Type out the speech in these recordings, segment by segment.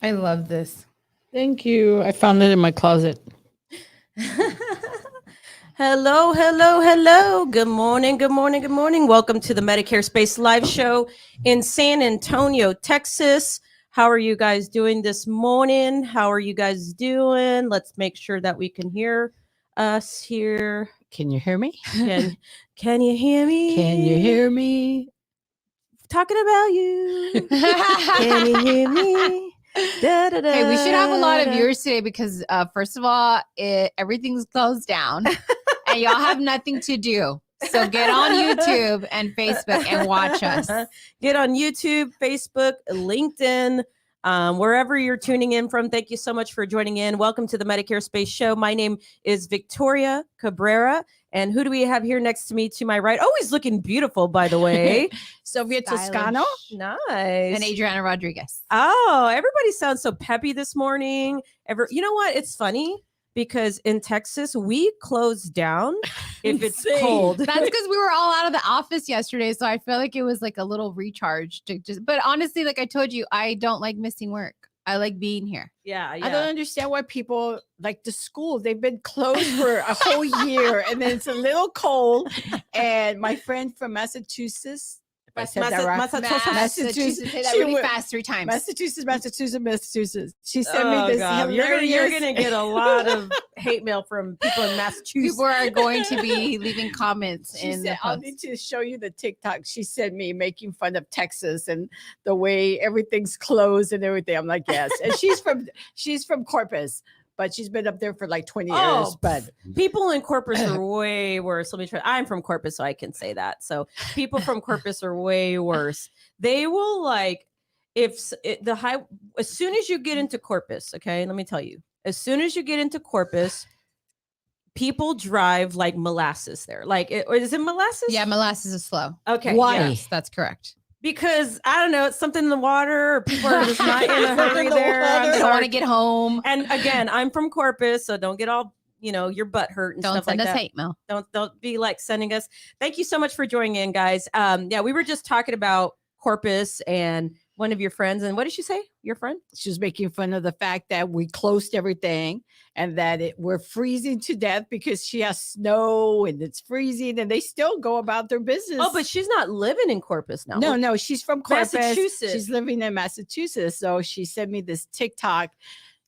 I love this. Thank you. I found it in my closet. Hello, hello, hello. Good morning, good morning, good morning. Welcome to the Medicare Space live show in San Antonio, Texas. How are you guys doing this morning? How are you guys doing? Let's make sure that we can hear us here. Can you hear me? Can you hear me? Can you hear me? Talking about you. Can you hear me? Da, da, da, Hey, we should have a lot of da. viewers today because, first of all, everything's closed down and y'all have nothing to do. So get on YouTube and Facebook and watch us. Get on YouTube, Facebook, LinkedIn, wherever you're tuning in from. Thank you so much for joining in. Welcome to the Medicare Space Show. My name is Victoria Cabrera. And who do we have here next to me to my right? Always looking beautiful, by the way. Sylvia Stylish. Toscano. Nice. And Adriana Rodriguez. Oh, everybody sounds so peppy this morning. You know what? It's funny because in Texas, we close down if it's Insane. cold. That's because we were all out of the office yesterday. So I feel like it was like a little recharge but honestly, like I told you, I don't like missing work. I like being here. Yeah. I don't understand why people like the school. They've been closed for a whole year, and then it's a little cold. And my friend from Massachusetts, if I said that right? Massachusetts. Say that She really would- fast 3 times. Massachusetts. She sent me this God. hilarious. You're gonna get a lot of hate mail from people in Massachusetts. People are going to be leaving comments She in said, the I'll post. need to show you the TikTok she sent me making fun of Texas and the way everything's closed and everything. I'm like, yes. And she's from Corpus, but she's been up there for like 20 years. Oh, But people in Corpus are way worse. Let me try. I'm from Corpus, so I can say that. So people from Corpus are way worse. They will like as soon as you get into Corpus. Okay, let me tell you. As soon as you get into Corpus, people drive like molasses there. Or is it molasses? Yeah, molasses is slow. Okay. Why? yeah. Yes, that's correct. Because I don't know, it's something in the water, or people are just not in a hurry In the there. water. I'm I don't sorry. want to get home. And again, I'm from Corpus, so don't get all your butt hurt and Don't stuff send like us that. hate mail. Don't be like sending us. Thank you so much for joining in, guys. Yeah, we were just talking about Corpus and one of your friends. And what did she say? Your friend? she was making fun of the fact that we closed everything and that we're freezing to death because she has snow and it's freezing and they still go about their business. Oh, but she's not living in Corpus now. No, she's from Corpus. Massachusetts. She's living in Massachusetts. So she sent me this TikTok.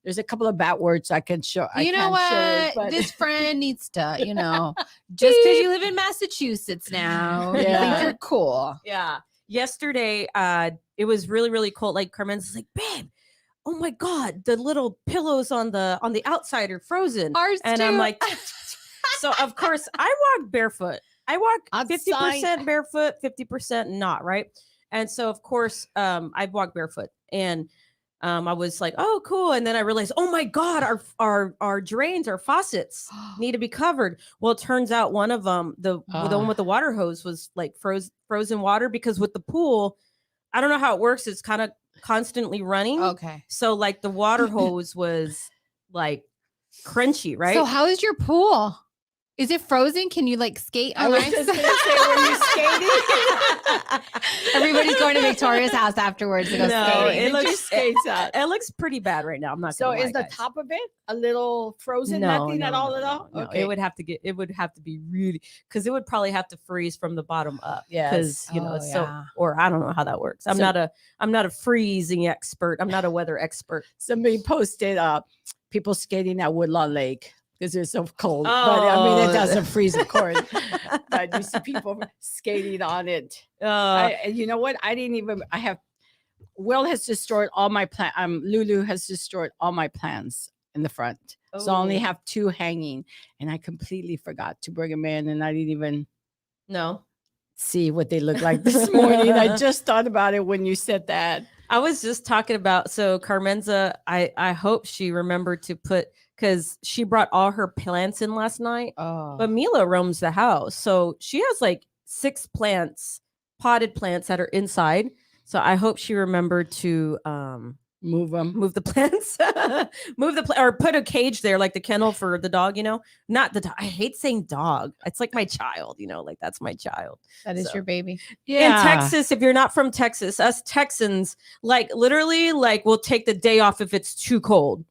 There's a couple of bad words I can show. You know can't show it, what? but- This friend needs to, just because you live in Massachusetts now, you Yeah. think you're cool. Yeah. Yesterday, it was really, really cold. Like Carmen's like, babe, oh my God, the little pillows on the outside are frozen. Ours And too. I'm like, so of course I walk barefoot. I walk 50% Outside. barefoot, 50% not, right? And so of course, I walk barefoot and I was like, oh, cool. And then I realized, oh my God, our drains, our faucets need to be covered. Well, it turns out one of them, the one with the water hose was like frozen water because with the pool, I don't know how it works. It's kind of constantly running. Okay. So like the water hose was like crunchy, right? So how is your pool? Is it frozen? Can you like skate I on was ice? just going to say, were you skating? Everybody's going to Victoria's house afterwards to go No, skating. it looks- skates out. It looks pretty bad right now. I'm not So gonna lie, is the guys. top of it a little frozen? Nothing at all at all? No, Okay. it would have to be really because it would probably have to freeze from the bottom up. Yes. Because Oh, it's so yeah. or I don't know how that works. I'm So- not a freezing expert. I'm not a weather expert. Somebody posted people skating at Woodlawn Lake because it's so cold. But I mean, Oh. it doesn't freeze, of course. But you see people skating on it. And you know what? Will has destroyed all my plans. Lulu has destroyed all my plans in the front. So I only Oh. have 2 hanging. And I completely forgot to bring them in. And I didn't even No. see what they look like this morning. I just thought about it when you said that. I was just talking about so Carmenza, I hope she remembered to put because she brought all her plants in last night. Oh. But Mila roams the house. So she has like 6 plants, potted plants that are inside. So I hope she remembered to Move them. Move the plants, or put a cage there, like the kennel for the dog, not the dog. I hate saying dog. It's like my child, like that's my child. That is So. your baby. In Texas, if you're not from Texas, us Texans, like literally, like we'll take the day off if it's too cold.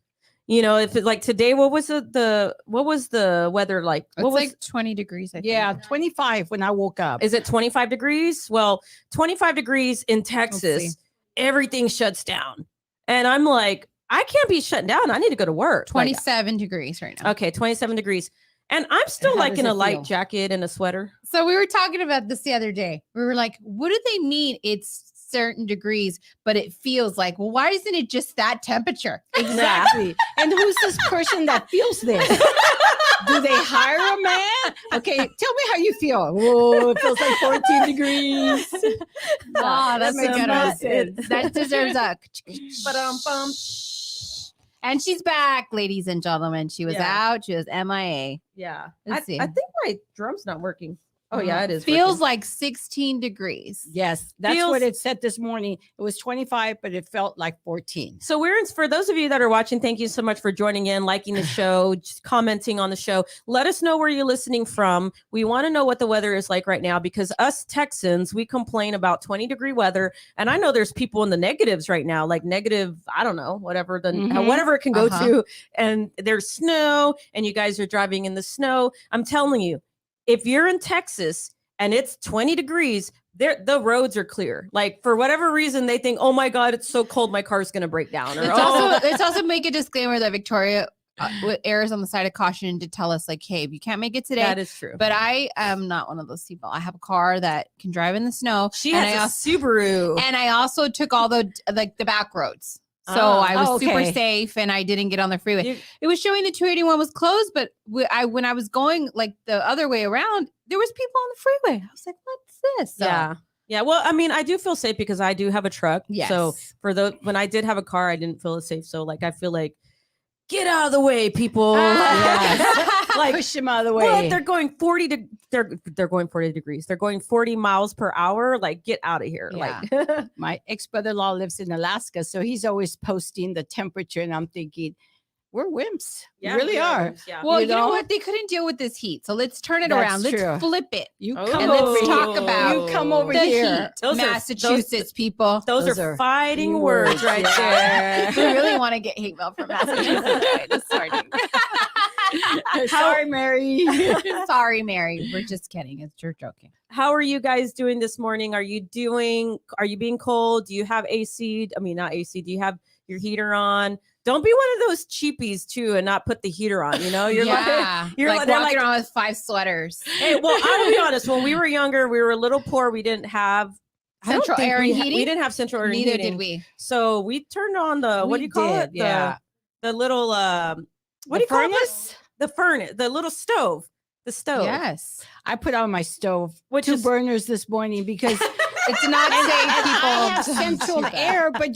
If it's like today, what was the weather like? It's like 20 degrees. I think. Yeah, 25 when I woke up. Is it 25 degrees? Well, 25 degrees in Texas, everything shuts down. And I'm like, I can't be shut down. I need to go to work. 27 degrees right now. Okay, 27 degrees. And I'm still like in a light jacket and a sweater. So we were talking about this the other day. We were like, what do they mean it's certain degrees, but it feels like, well, why isn't it just that temperature? Exactly. And who's this person that feels this? Do they hire a man? Okay, tell me how you feel. Whoa, it feels like 14 degrees. Oh, that's a good one. That deserves a. Ba-dum-bum. And she's back, ladies and gentlemen. She was out. She was MIA. Yeah. Let's I see. think my drum's not working. Oh, yeah, it is. Feels working. like 16 degrees. Yes, that's what it said this morning. It was 25, but it felt like 14. So for those of you that are watching, thank you so much for joining in, liking the show, just commenting on the show. Let us know where you're listening from. We want to know what the weather is like right now, because us Texans, we complain about 20-degree weather. And I know there's people in the negatives right now, like negative, I don't know, whatever whatever it can go to. And there's snow and you guys are driving in the snow. I'm telling you, if you're in Texas and it's 20 degrees, the roads are clear. Like for whatever reason, they think, oh my God, it's so cold, my car's going to break down. Or, Let's also make a disclaimer that Victoria errs on the side of caution to tell us like, hey, if you can't make it today. That is true. But I am not one of those people. I have a car that can drive in the snow. She has a Subaru. And I also took all the back roads. So I was super safe and I didn't get on the freeway. It was showing the 281 was closed, but when I was going like the other way around, there was people on the freeway. I was like, what's this? So, yeah. Well, I mean, I do feel safe because I do have a truck. Yes. So when I did have a car, I didn't feel as safe. So like, I feel like, get out of the way, people. Like push them out of the way. Well, they're going 40 they're going 40 degrees. They're going 40 miles per hour. Like, get out of here. Yeah. Like my ex-brother-in-law lives in Alaska, so he's always posting the temperature, and I'm thinking, we're wimps. We really are. Yeah. Well, you know what? They couldn't deal with this heat. So let's turn it around. Let's flip it. Let's talk about you come over the here. Heat. Massachusetts people. Those are fighting words right there. We really want to get hate mail from Massachusetts this morning. Sorry, Mary. Sorry, Mary. We're just kidding. It's joking. How are you guys doing this morning? Are you being cold? Do you have AC? I mean, not AC. Do you have your heater on? Don't be one of those cheapies too and not put the heater on. You're you're like walking around with 5 sweaters. Hey, well, I'll be honest. When we were younger, we were a little poor. We didn't have central air and heating. We didn't have central air and heating. Neither did we. So we turned on what do you call it? Yeah. The little what do you call this? The furnace, the little stove. The stove. Yes. I put on my stove, which 2 burners this morning because it's not safe, people. I have central air, but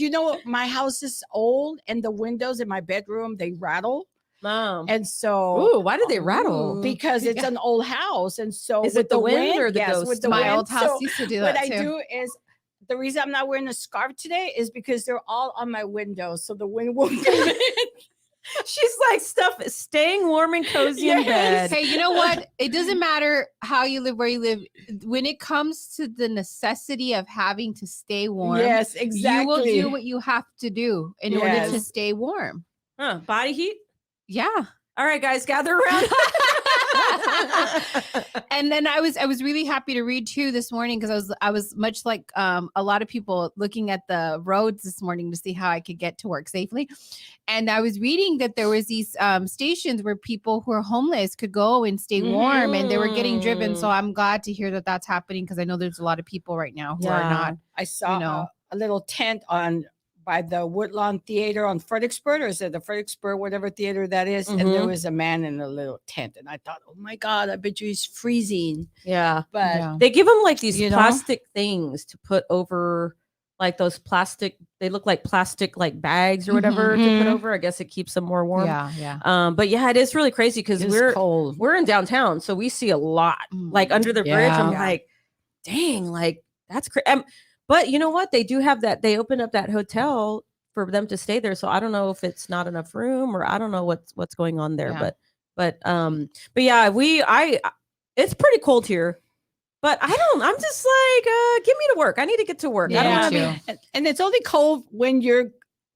my house is old and the windows in my bedroom, they rattle. Oh. And so, why do they rattle? Because it's an old house. And so is it the wind or the ghost? With my old house used to do that what too. I do is, the reason I'm not wearing a scarf today is because they're all on my windows, so the wind won't come in. She's like staying warm and cozy in bed. Hey, you know what? It doesn't matter how you live, where you live. When it comes to the necessity of having to stay warm, yes, exactly. You will do what you have to do in order to stay warm. Body heat? Yeah. All right, guys, gather around. And then I was really happy to read too this morning because I was much like a lot of people looking at the roads this morning to see how I could get to work safely. And I was reading that there was these stations where people who are homeless could go and stay warm and they were getting driven. So I'm glad to hear that that's happening because I know there's a lot of people right now who are not. I saw a little tent by the Woodlawn Theater on Fredericksburg, or is it the Fredericksburg, whatever theater that is? And there was a man in a little tent. And I thought, oh my God, I bet you he's freezing. Yeah. But they give them like these plastic things to put over, like those plastic, they look like plastic like bags or whatever to put over. I guess it keeps them more warm. Yeah. But yeah, it is really crazy because we're in downtown. So we see a lot like under the bridge. I'm like, dang, like that's crazy. But you know what? They do have that. They opened up that hotel for them to stay there. So I don't know if it's not enough room or I don't know what's going on there. Yeah. But yeah, it's pretty cold here. But I'm just like, get me to work. I need to get to work. I don't Yeah. want to too. be. And it's only cold when you're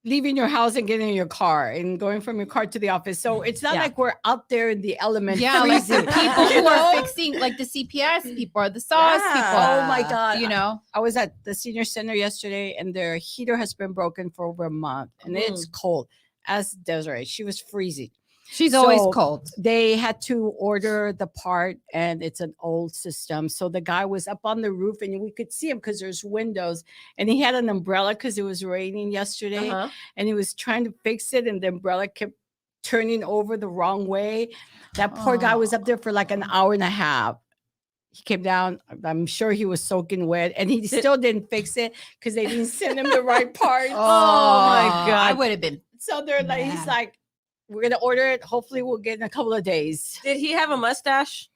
leaving your house and getting in your car and going from your car to the office. So it's not Yeah. like we're out there in the elements. Yeah, like the freezing. people You who are know? fixing, like the CPS people or the sauce Yeah. people. Oh my God. You know, I was at the senior center yesterday and their heater has been broken for over a month and it's cold. As Desiree, she was freezing. she's always So, cold. They had to order the part and it's an old system. So the guy was up on the roof and we could see him because there's windows and he had an umbrella because it was raining yesterday Uh-huh. and he was trying to fix it and the umbrella kept turning over the wrong way. That poor guy was up there for like an hour and a half. He came down. I'm sure he was soaking wet and he still didn't fix it because they didn't send him the right parts. Oh my God. I would have been. So they're like, he's mad. like, we're going to order it. Hopefully we'll get in a couple of days. Did he have a mustache?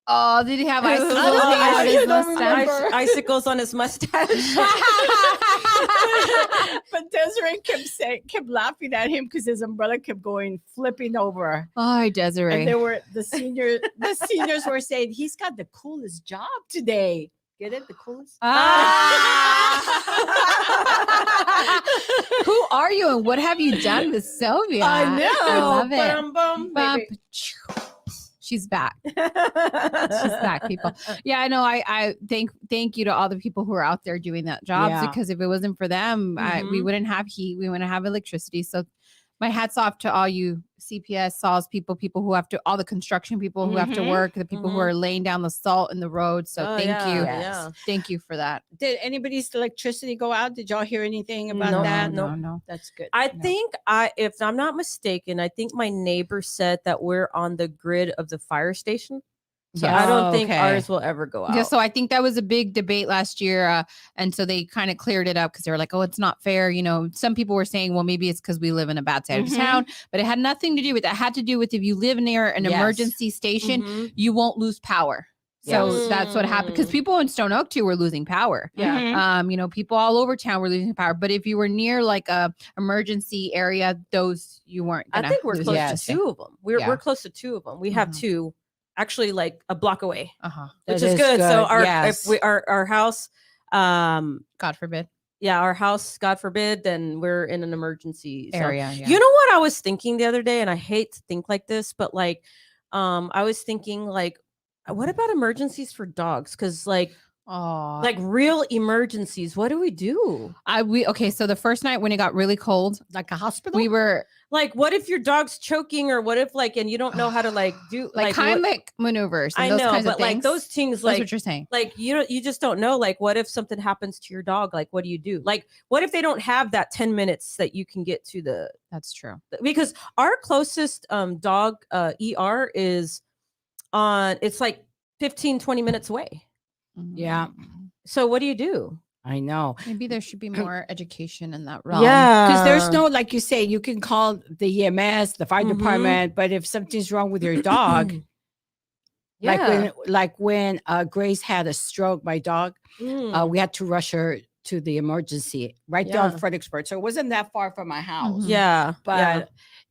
Oh, did he have icicles I don't hanging out think- his I don't mustache? remember. Icicles on his mustache. But Desiree kept laughing at him because his umbrella kept flipping over. Oh, Desiree. And the seniors were saying he's got the coolest job today. Get it? The coolest? Who are you and what have you done with Sylvia? I know. I love it. Ba-dum-bum, baby. She's back. She's back, people. Yeah, I know. I thank you to all the people who are out there doing that job Yeah. because if it wasn't for them, we wouldn't have heat. We wouldn't have electricity. So my hat's off to all you CPS, SAWS people who have to, all the construction people who have to Mhm. work, the people who are laying down the salt in the road. So Oh, thank yeah, you. yeah. Thank you for that. Did anybody's electricity go out? Did y'all hear anything about No, that? No. That's good. I No. think if I'm not mistaken, I think my neighbor said that we're on the grid of the fire station. So Yeah. I don't Oh, think okay. ours will ever go out. Yeah, so I think that was a big debate last year, and so they kind of cleared it up because they were like, "Oh, it's not fair." You know, some people were saying, "Well, maybe it's because we live in a bad side Mhm. of town," but it had nothing to do with that. It had to do with if you live near an Yes. emergency station, Mhm. you won't lose power. So Yes. that's what happened because Mm. people in Stone Oak too were losing power. Yeah. Mhm. You know, people all over town were losing power. But if you were near like a emergency area, those you weren't. I Gonna think we're lose close Yes. to two of them. We're Yeah. close to two of them. We have Mhm. two, actually, like a block away, Uh-huh. which That is good. So yes. our house, God forbid. yeah, our house, God forbid, then we're in an emergency zone. Area. Yeah. You know what I was thinking the other day, and I hate to think like this, but like, I was thinking like, what about emergencies for dogs? Because like real emergencies, what do we do? Okay. So the first night when it got really cold, Like a hospital? we were Like, what if your dog's choking, or what if like, and you don't know how to like do like what- Heimlich maneuvers. And I those know, kinds but of like things. those things, That's like what you're saying. you just don't know. Like, what if something happens to your dog? Like, what do you do? Like, what if they don't have that 10 minutes that you can get to the? That's true. Because our closest dog ER is on. It's like 15-20 minutes away. Yeah. So what do you do? I know. Maybe there should be more education in that realm. Because there's no, like you say, you can call the EMS, the fire Mhm. department, but if something's wrong with your dog, Yeah. like when Grace had a stroke, my dog, Mm. we had to rush her to the emergency right there on Yeah. Fredericksburg. So it wasn't that far from my house. Mhm. Yeah, But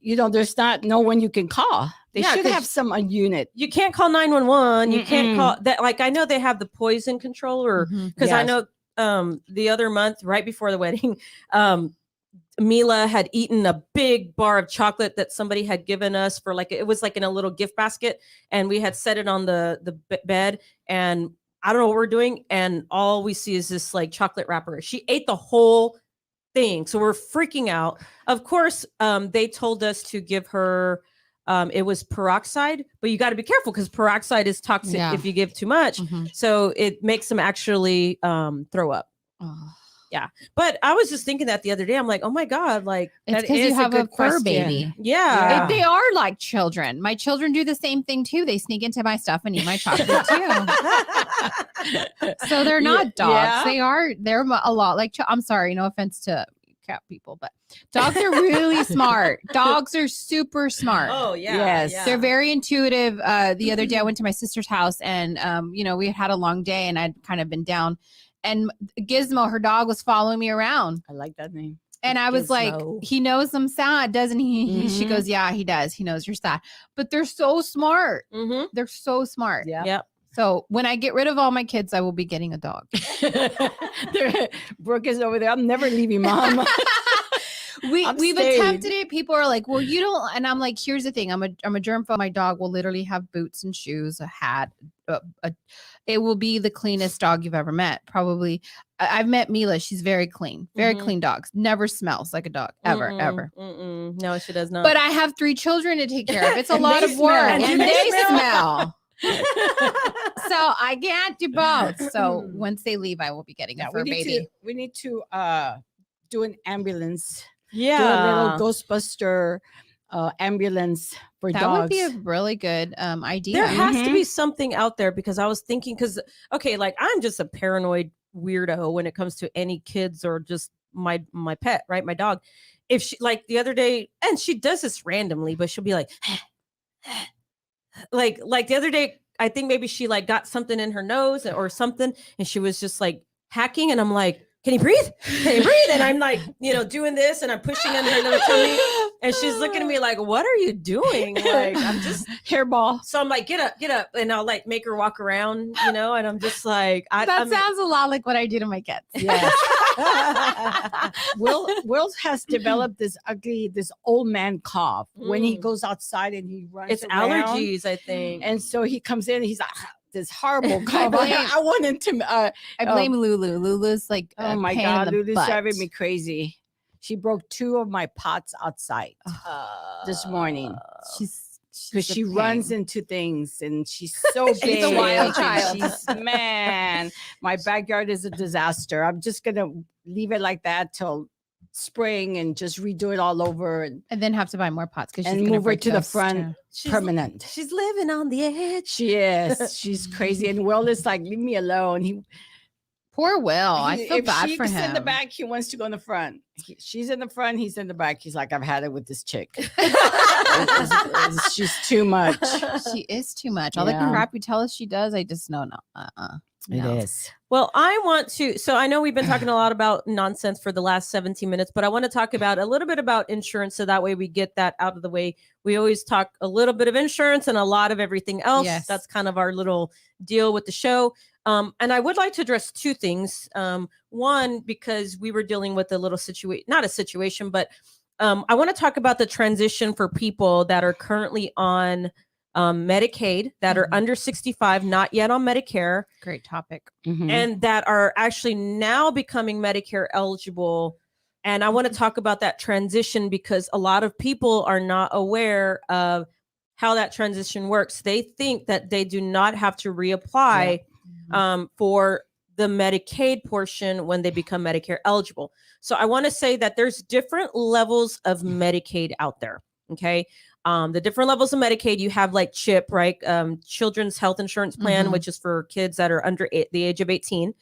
yeah. there's no one you can call. They Yeah, should 'cause have some unit. You can't call 911. You can't Mm-mm. call that. Like, I know they have the poison control, or Mhm. because I Yes. know the other month, right before the wedding, Mila had eaten a big bar of chocolate that somebody had given us for like, it was like in a little gift basket, and we had set it on the bed, and I don't know what we're doing, and all we see is this like chocolate wrapper. She ate the whole thing, so we're freaking out. Of course, they told us to give her it was peroxide, but you got to be careful because peroxide is toxic Yeah. if you give too much. Mhm. So it makes them actually throw up. Oh. But I was just thinking that the other day. I'm like, oh my God, like, It's That because you is a have a good fur question. baby. yeah. They are like children. My children do the same thing too. They sneak into my stuff and eat my chocolate too. So they're not dogs. Yeah. They're a lot like. I'm sorry, no offense to cat people, but dogs are really smart. Dogs are super smart. Oh yeah. Yes. yeah. They're very intuitive. The other day I went to my sister's house and we had a long day and I'd kind of been down. And Gizmo, her dog, was following me around. I like that name. And I was like, Gizmo. he knows I'm sad, doesn't he? She Mhm. goes, yeah, he does. He knows you're sad. But they're so smart. Mm-hmm. They're so smart. Yeah. Yep. So when I get rid of all my kids, I will be getting a dog. Brooke is over there. I'm never leaving mom. I'm We've staying. attempted it. People are like, well, you don't. And I'm like, here's the thing. I'm a germaphobe. My dog will literally have boots and shoes, a hat. It will be the cleanest dog you've ever met. Probably. I've met Mila. She's very clean. Very Mhm. clean dogs. Never smells like a dog. Ever. Mm-mm. No, she does not. But I have 3 children to take care of. It's a And lot they of work. smell. And And they they smell. So I can't do both. So once they leave, I will be getting a fur baby. we need to do an ambulance. yeah. Do a little Ghostbuster ambulance for That dogs. would be a really good idea. There has to Mhm. be something out there because I was thinking, because okay, like I'm just a paranoid weirdo when it comes to any kids or just my pet, right? My dog. If she like the other day, and she does this randomly, but she'll be like, like the other day, I think maybe she like got something in her nose or something, and she was just like hacking, and I'm like, can you breathe? Can you breathe? And I'm like, doing this, and I'm pushing in her little tummy, and she's looking at me like, what are you doing? Like, I'm just hairball. so I'm like, get up, and I'll like make her walk around, and I'm just like, That sounds a lot like what I do to my cats. Yes. Will has developed this old man cough when he Mm. goes outside and he runs. it's around. allergies, I think. And so he comes in and he's like, this horrible cough. blame- I want him to. I blame Lulu. Lulu's like, Oh a my pain God, in the Lulu's butt. driving me crazy. She broke 2 of my pots outside this morning She's because a she runs pain. into things and she's so big. a wild and child. Man, my backyard is a disaster. I'm just gonna leave it like that till spring and just redo it all over and And then have to buy more pots because she's And gonna move her break to the those, front. too. permanent. She's living on the edge. She is. She's crazy. And Will is like, leave me alone. Poor Will. I feel if bad for she's him. in the back, he wants to go in the front. She's in the front. He's in the back. He's like, I've had it with this chick. She's too much. She is too much. All the Yeah. crap you tell us she does, I just know no. It No. is. Well, I want to. So I know we've been talking a lot about nonsense for the last 17 minutes, but I want to talk about a little bit about insurance. So that way we get that out of the way. We always talk a little bit of insurance and a lot of everything else. Yes. That's kind of our little deal with the show. And I would like to address 2 things. One, because we were dealing with a little situation, not a situation, but I want to talk about the transition for people that are currently on Medicaid, that are Mhm. under 65, not yet on Medicare, Great topic. Mhm. and that are actually now becoming Medicare eligible. And I want to talk about that transition because a lot of people are not aware of how that transition works. They think that they do not have to reapply for the Medicaid portion when they become Medicare eligible. So I want to say that there's different levels of Medicaid out there. Okay. The different levels of Medicaid, you have like CHIP, right? Children's Health Insurance Plan, Mhm. which is for kids that are under the age of 18.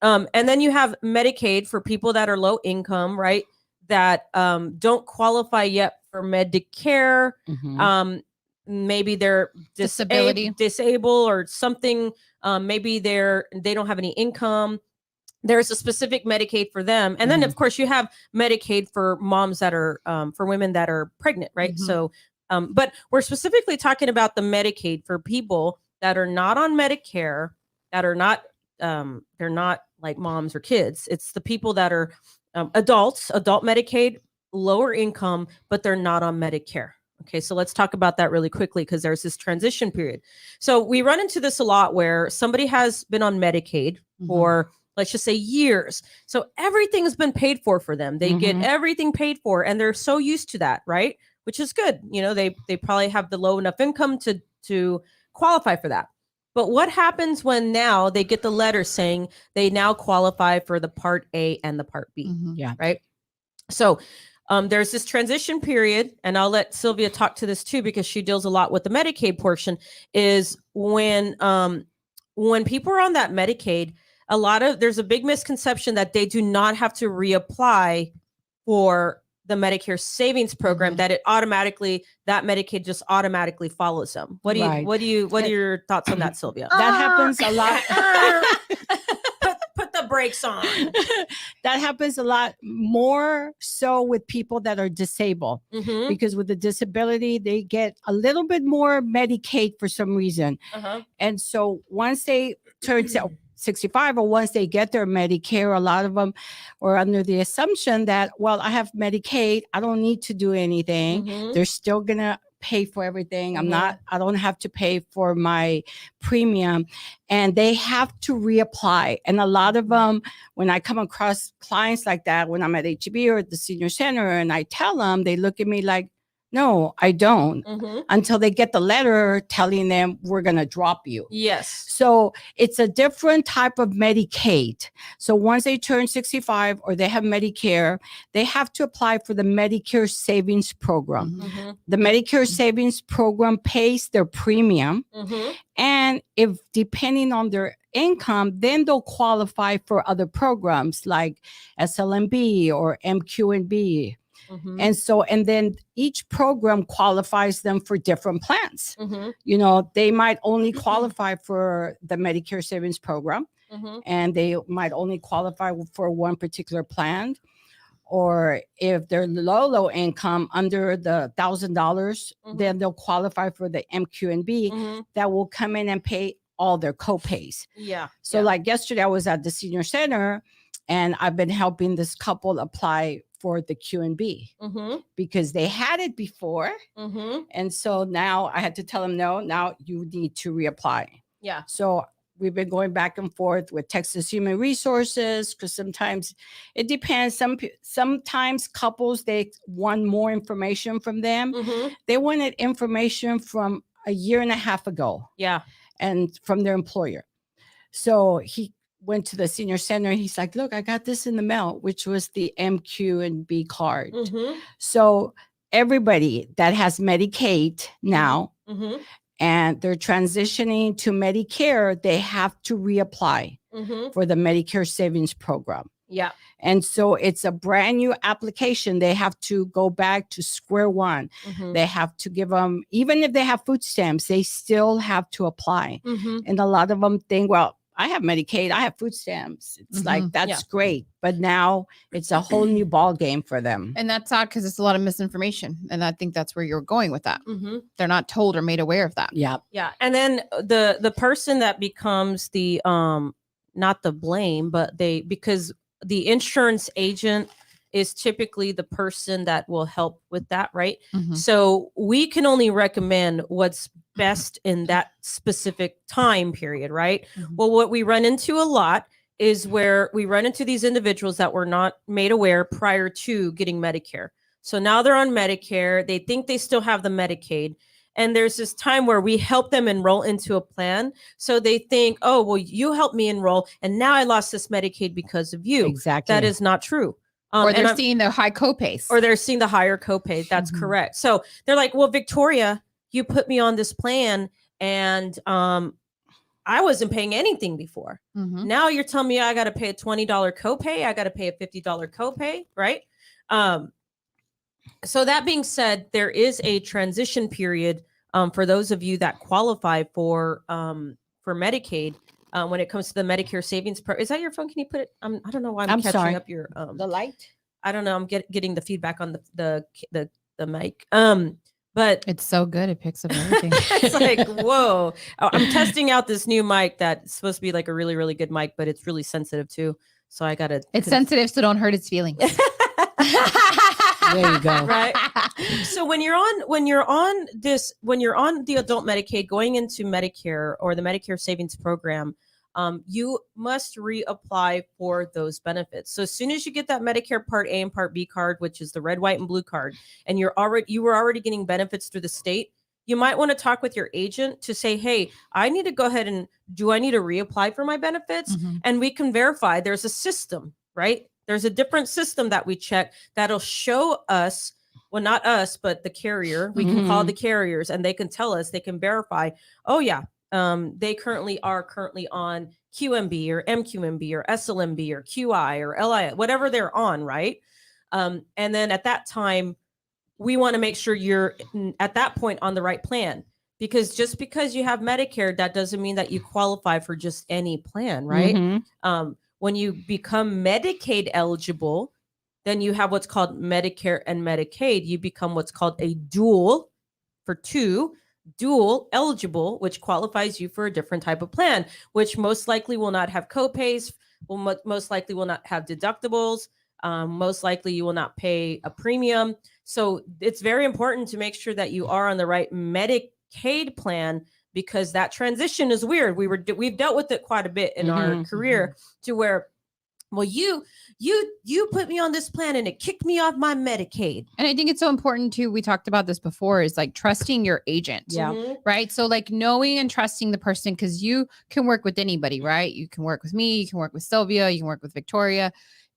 And then you have Medicaid for people that are low income, right? That don't qualify yet for Medicare. Mhm. Maybe they're Disability. disabled or something. Maybe they don't have any income. There's a specific Medicaid for them. And then of course you have Medicaid for moms that are for women that are pregnant, right? Mhm. So but we're specifically talking about the Medicaid for people that are not on Medicare, that are not they're not like moms or kids. It's the people that are adult Medicaid, lower income, but they're not on Medicare. Okay, so let's talk about that really quickly because there's this transition period. So we run into this a lot where somebody has been on Medicaid for, let's just say, years. So everything's been paid for them. They get everything paid for, and they're so used to that, right? Which is good. They probably have the low enough income to qualify for that. But what happens when now they get the letter saying they now qualify for the Part A and the Part B? Mhm. Yeah. Right. So there's this transition period, and I'll let Sylvia talk to this too because she deals a lot with the Medicaid portion. Is when people are on that Medicaid, there's a big misconception that they do not have to reapply for the Medicare savings program, that that Medicaid just automatically follows them. What Right. are your thoughts on that, Sylvia? That happens a lot. Put the brakes on. That happens a lot more so with people that are disabled, Mhm. because with the disability, they get a little bit more Medicaid for some reason. Uh-huh. And so once they turn 65, or once they get their Medicare, a lot of them are under the assumption that, well, I have Medicaid, I don't need to do anything. Mhm. They're still going to pay for everything. Mhm. I don't have to pay for my premium. And they have to reapply. And a lot of them, when I come across clients like that, when I'm at HEB or at the senior center and I tell them, they look at me like, no, I don't, Mhm. until they get the letter telling them we're going to drop you. Yes. So it's a different type of Medicaid. So once they turn 65 or they have Medicare, they have to apply for the Medicare Savings Program. Mhm. The Medicare Savings Program pays their premium. Mhm. And if depending on their income, then they'll qualify for other programs like SLMB or MQ&B. Mhm. And so, and then each program qualifies them for different plans. Mhm. You know, they might only qualify for the Medicare Savings Program, Mhm. and they might only qualify for one particular plan. Or if they're low income, under the $1,000, then they'll qualify for the MQ&B Mhm. that will come in and pay all their co-pays. Yeah. So yeah. like yesterday, I was at the senior center and I've been helping this couple apply for the Q&B Mhm. because they had it before. Mhm. And so now I had to tell them, no, now you need to reapply. Yeah. So we've been going back and forth with Texas Human Resources, because sometimes it depends. Sometimes couples, they want more information from them. Mhm. They wanted information from a year and a half ago Yeah. and from their employer. So he went to the senior center. He's like, look, I got this in the mail, which was the MQ&B card. Mhm. So everybody that has Medicaid now, Mhm. and they're transitioning to Medicare, they have to reapply Mhm. for the Medicare Savings Program. Yeah. And so it's a brand new application. They have to go back to square one. Mhm. They have to give them, even if they have food stamps, they still have to apply. Mhm. And a lot of them think, well, I have Medicaid, I have food stamps. It's like, that's Yeah. great. But now it's a whole new ball game for them. And that's odd because it's a lot of misinformation. And I think that's where you're going with that. Mhm. They're not told or made aware of that. Yeah. Yeah. And then the person that becomes the not the blame, but because the insurance agent is typically the person that will help with that, right? Mhm. So we can only recommend what's best in that specific time period, right? Mhm. Well, what we run into a lot is where we run into these individuals that were not made aware prior to getting Medicare. So now they're on Medicare. They think they still have the Medicaid. And there's this time where we help them enroll into a plan. So they think, oh, well, you helped me enroll. And now I lost this Medicaid because of you. Exactly. That is not true. Or they're seeing the high copays. Or they're seeing the higher copay. That's Mhm. correct. So they're like, well, Victoria, you put me on this plan and I wasn't paying anything before. Mhm. Now you're telling me I got to pay a $20 copay. I got to pay a $50 copay, right? So that being said, there is a transition period for those of you that qualify for Medicaid when it comes to the Medicare Savings Program. Is that your phone? Can you put it? I don't know why I'm catching sorry. up your The light? I don't know. I'm getting the feedback on the mic. But It's so good. It picks up everything. it's like, whoa. I'm testing out this new mic that's supposed to be like a really, really good mic, but it's really sensitive too. So I gotta. It's sensitive, so don't hurt its feelings. There you go. Right. So when you're on the adult Medicaid going into Medicare or the Medicare Savings Program, you must reapply for those benefits. So as soon as you get that Medicare Part A and Part B card, which is the red, white, and blue card, and you were already getting benefits through the state, you might want to talk with your agent to say, hey, I need to go ahead and do I need to reapply for my benefits? Mhm. And we can verify there's a system, right? There's a different system that we check that'll show us, well, not us, but the carrier. We can call the carriers and they can tell us, they can verify, oh yeah, they are currently on QMB or MQMB or SLMB or QI or LI, whatever they're on, right? And then at that time, we want to make sure you're at that point on the right plan, because just because you have Medicare, that doesn't mean that you qualify for just any plan, right? Mhm. When you become Medicaid eligible, then you have what's called Medicare and Medicaid. You become what's called a dual eligible, which qualifies you for a different type of plan, which most likely will not have copays, most likely will not have deductibles. Most likely you will not pay a premium. So it's very important to make sure that you are on the right Medicaid plan, because that transition is weird. We've dealt with it quite a bit in our career to where, well, you put me on this plan and it kicked me off my Medicaid. And I think it's so important too. We talked about this before, is like trusting your agent. Yeah. Right. So like knowing and trusting the person, because you can work with anybody, right? You can work with me, you can work with Sylvia, you can work with Victoria.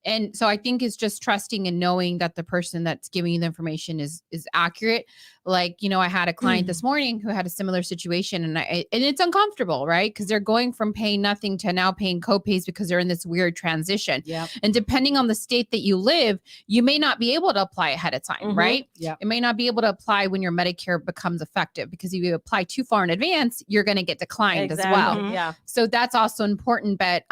And so I think it's just trusting and knowing that the person that's giving you the information is accurate. Like, you know, I had a client this morning who had a similar situation, and it's uncomfortable, right? Because they're going from paying nothing to now paying copays because they're in this weird transition. Yeah. And depending on the state that you live, you may not be able to apply ahead of time, right? Yeah. It may not be able to apply when your Medicare becomes effective, because if you apply too far in advance, you're going to get declined as well. Yeah. So that's also important. But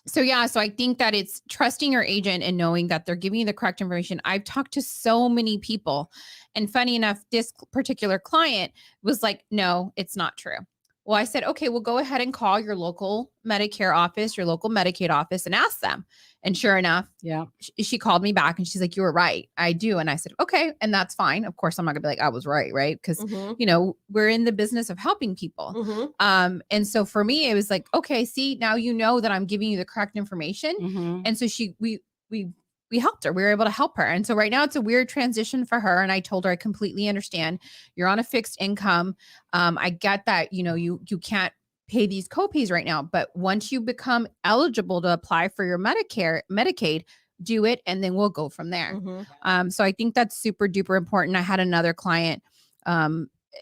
so I think that it's trusting your agent and knowing that they're giving you the correct information. I've talked to so many people, and funny enough, this particular client was like, no, it's not true. Well, I said, okay, well, go ahead and call your local Medicare office, your local Medicaid office, and ask them. And sure enough, she called me back and she's like, you were right. I do. And I said, okay. And that's fine. Of course, I'm not gonna be like, I was right. Right. Because, you know, we're in the business of helping people. And so for me, it was like, okay, see, now you know that I'm giving you the correct information. And so we helped her. We were able to help her. And so right now it's a weird transition for her. And I told her, I completely understand. You're on a fixed income. I get that, you know, you can't pay these copays right now, but once you become eligible to apply for your Medicaid, do it, and then we'll go from there. So I think that's super duper important. I had another client,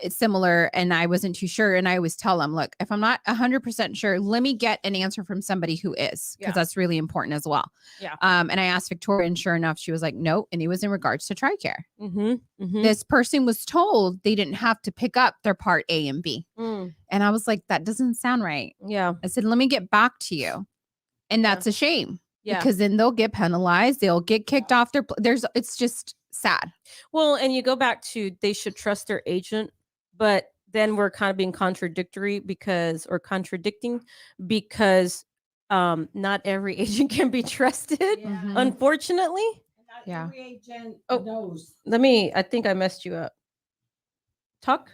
it's similar, and I wasn't too sure. And I always tell them, look, if I'm not 100% sure, let me get an answer from somebody who is, because that's really important as well. And I asked Victoria, and sure enough, she was like, no. And it was in regards to TRICARE. This person was told they didn't have to pick up their part A and B. And I was like, that doesn't sound right. I said, let me get back to you. And that's a shame, because then they'll get penalized. They'll get kicked off it's just sad. Well, and you go back to, they should trust their agent, but then we're kind of being contradicting because not every agent can be trusted, unfortunately. Not every agent knows. I think I messed you up. Talk.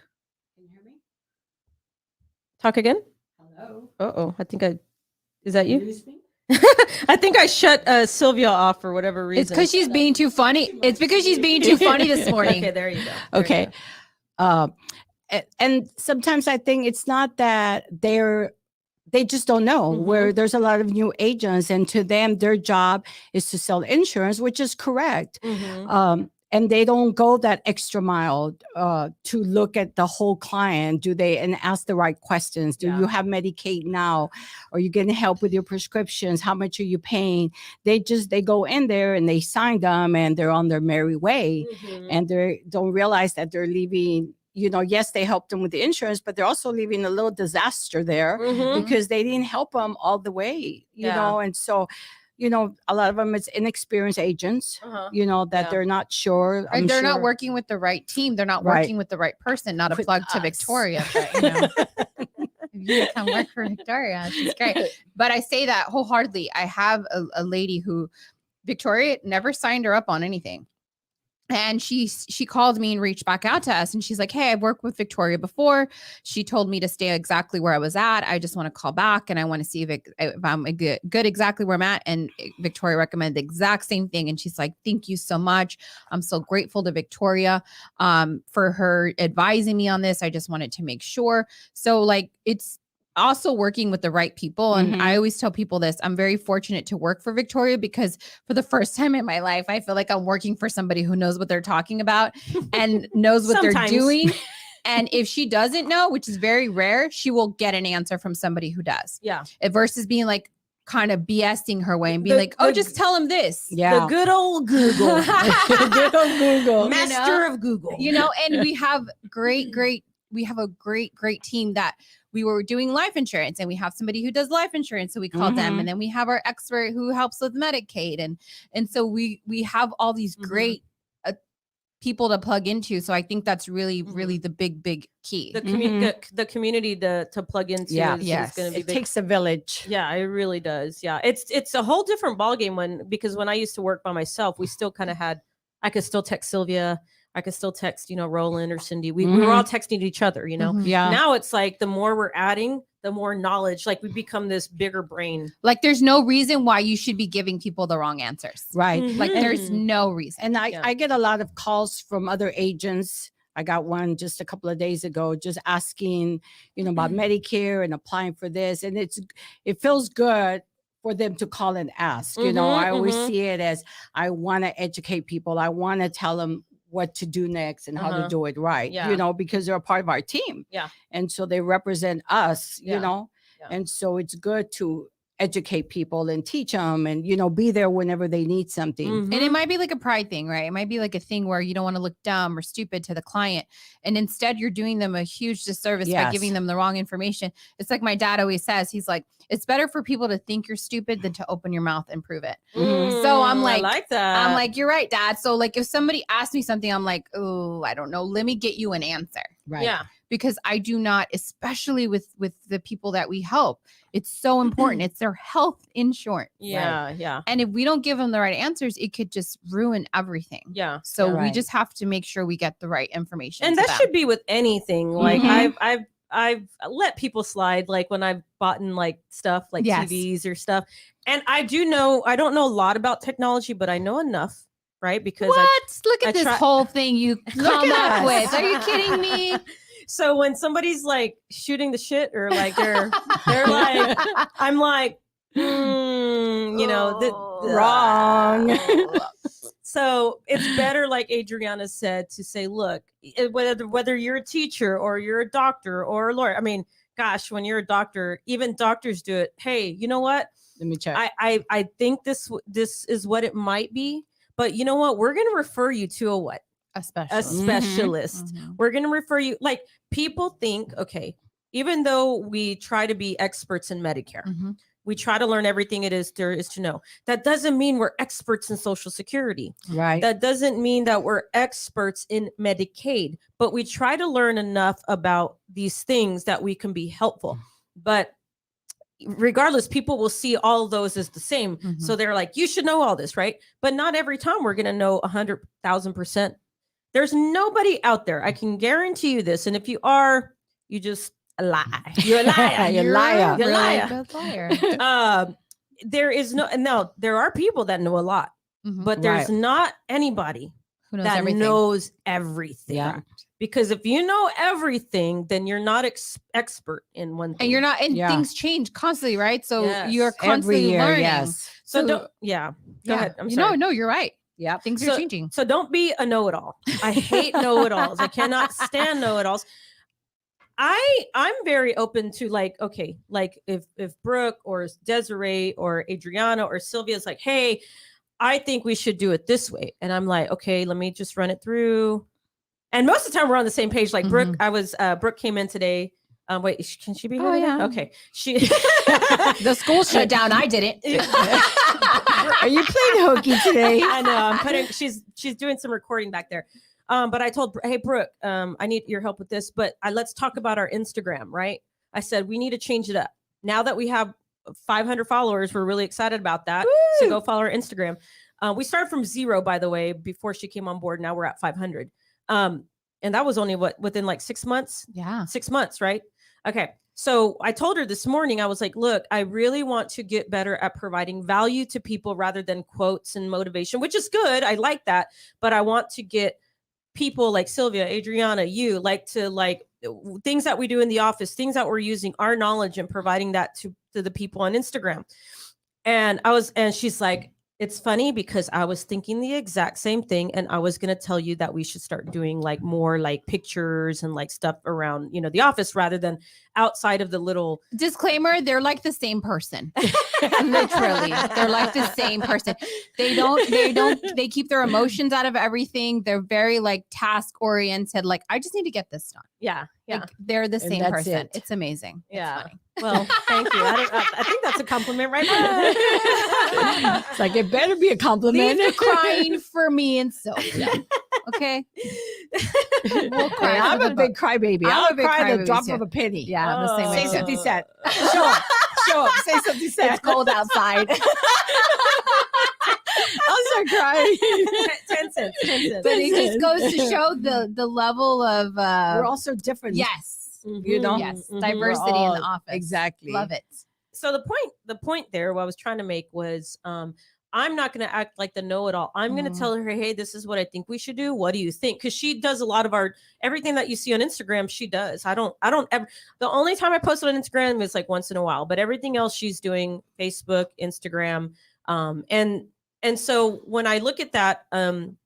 Can you hear me? Talk again. Hello. Is that you? Lose me? I think I shut Sylvia off for whatever reason. It's because she's being too funny. It's because she's being too funny this morning. Okay, there you go. Okay. And sometimes I think it's not that they just don't know, where there's a lot of new agents, and to them, their job is to sell insurance, which is correct. And they don't go that extra mile to look at the whole client. And ask the right questions? Do you have Medicaid now? Are you getting help with your prescriptions? How much are you paying? They go in there and they sign them, and they're on their merry way. And they don't realize that they're leaving. You know, yes, they helped them with the insurance, but they're also leaving a little disaster there because they didn't help them all the way, you know. And so, you know, a lot of them, it's inexperienced agents, you know, that they're not sure. And they're not working with the right team. They're not working with the right person, not a plug to Victoria. But, you know, you can work for Victoria. She's great. But I say that wholeheartedly. I have a lady who Victoria never signed her up on anything. And she called me and reached back out to us, and she's like, hey, I've worked with Victoria before. She told me to stay exactly where I was at. I just want to call back, and I want to see if I'm good exactly where I'm at. And Victoria recommended the exact same thing. And she's like, thank you so much. I'm so grateful to Victoria for her advising me on this. I just wanted to make sure. So like, it's also working with the right people. And I always tell people this, I'm very fortunate to work for Victoria, because for the first time in my life, I feel like I'm working for somebody who knows what they're talking about and knows what they're doing. And if she doesn't know, which is very rare, she will get an answer from somebody who does. Versus being like kind of BSing her way and being just tell him this. The good old Google. The good old Google. Master of Google. You know, and we have great we have a great team that we were doing life insurance, and we have somebody who does life insurance, so we call them, and then we have our expert who helps with Medicaid, and so we have all these great people to plug into. So I think that's really the big key. The community to plug into is going to be it big. takes a village. Yeah, it really does. Yeah, it's a whole different ballgame because when I used to work by myself, we still kind of had, I could still text Sylvia, I could still text, Roland or Cindy. We were all texting each other, Yeah. Now it's like the more we're adding, the more knowledge, like we become this bigger brain. Like there's no reason why you should be giving people the wrong answers. Right. Like there's no reason. And I get a lot of calls from other agents. I got one just a couple of days ago, just asking, about Medicare and applying for this. And it feels good for them to call and ask. I always see it as, I want to educate people. I want to tell them what to do next and how to do it right, because they're a part of our team. Yeah. And so they represent us, and so it's good to educate people and teach them and, be there whenever they need something. And it might be like a pride thing, right? It might be like a thing where you don't want to look dumb or stupid to the client. And instead you're doing them a huge disservice by giving them the wrong information. It's like my dad always says, he's like, it's better for people to think you're stupid than to open your mouth and prove it. So I'm like, I like that. I'm like, you're right, Dad. So like if somebody asks me something, I'm like, oh, I don't know. Let me get you an answer. Right. Yeah. Because I do not, especially with the people that we help, it's so important. It's their health insurance. Yeah. Right? Yeah. And if we don't give them the right answers, it could just ruin everything. Yeah. So we just have to make sure we get the right information. And that should be with anything. Like I've let people slide, like when I've bought in like stuff like TVs or stuff. And I don't know a lot about technology, but I know enough, right? Because look at this whole thing you come up with. Are you kidding me? So when somebody's like shooting the shit or like they're like, I'm like, wrong. So it's better, like Adriana said, to say, look, whether you're a teacher or you're a doctor or a lawyer. I mean, gosh, when you're a doctor, even doctors do it. Hey, you know what? Let me check. I think this is what it might be, but you know what? We're going to refer you to a what? A specialist. A specialist. We're going to refer you. Like people think, okay, even though we try to be experts in Medicare, we try to learn everything there is to know. That doesn't mean we're experts in Social Security. Right. That doesn't mean that we're experts in Medicaid, but we try to learn enough about these things that we can be helpful. But regardless, people will see all of those as the same. So they're like, you should know all this, right? But not every time we're going to know 100,000%. There's nobody out there. I can guarantee you this. And if you are, you just lie. You're a liar. You're a liar. You're a liar. There are people that know a lot, but there's not anybody who knows that everything. Knows everything. Yeah. Because if you know everything, then you're not expert in one thing. And you're not, and things change constantly, right? So Yes. you're constantly Every year, learning. yes. So don't, go ahead. I'm sorry. No, you're right. Yeah. Things are changing. So don't be a know-it-all. I hate know-it-alls. I cannot stand know-it-alls. I'm very open to like, okay, like if Brooke or Desiree or Adriana or Sylvia is like, hey, I think we should do it this way. And I'm like, okay, let me just run it through. And most of the time we're on the same page. Like Brooke, Brooke came in today. Wait, can she be here? Yeah. Okay. The school shut down. I didn't. Are you playing hooky today? I know. She's doing some recording back there. But I told, hey, Brooke, I need your help with this, but let's talk about our Instagram, right? I said, we need to change it up. Now that we have 500 followers, we're really excited about that. Woo! So go follow our Instagram. We started from 0, by the way, before she came on board. Now we're at 500. And that was only within like 6 months? Yeah. 6 months, right? Okay. So I told her this morning, I was like, look, I really want to get better at providing value to people rather than quotes and motivation, which is good. I like that. But I want to get people like Sylvia, Adriana, you like to like things that we do in the office, things that we're using our knowledge and providing that to the people on Instagram. And she's like, It's funny because I was thinking the exact same thing, and I was going to tell you that we should start doing like more like pictures and like stuff around, the office rather than outside of the little. Disclaimer, they're like the same person. Literally. They're like the same person. They keep their emotions out of everything. They're very like task oriented. Like, I just need to get this done. Yeah. Yeah. Like, they're the same that's person. it. It's amazing. Yeah. It's funny. Well, thank you. I think that's a compliment right there. It's like, it better be a compliment. Leave the crying for me and Sylvia. Okay. We'll cry I'm for a the big crybaby. I'm a I'll big cry crybaby the drop too. of a penny. Yeah, I'm the same way. Say too. 50 cents. Show up. Show up. Say 50 cents. It's cold outside. I'll start crying. 10 cents. 10 cents. But it just goes to show the level of We're all so different. yes. You know? Yes. Mhm. Diversity in the office. Exactly. Love it. So the point there, what I was trying to make was, I'm not going to act like the know-it-all. I'm going to tell her, hey, this is what I think we should do. What do you think? Because she does a lot of everything that you see on Instagram. She does. I don't ever. The only time I post on Instagram is like once in a while, but everything else she's doing Facebook, Instagram, and so when I look at that, and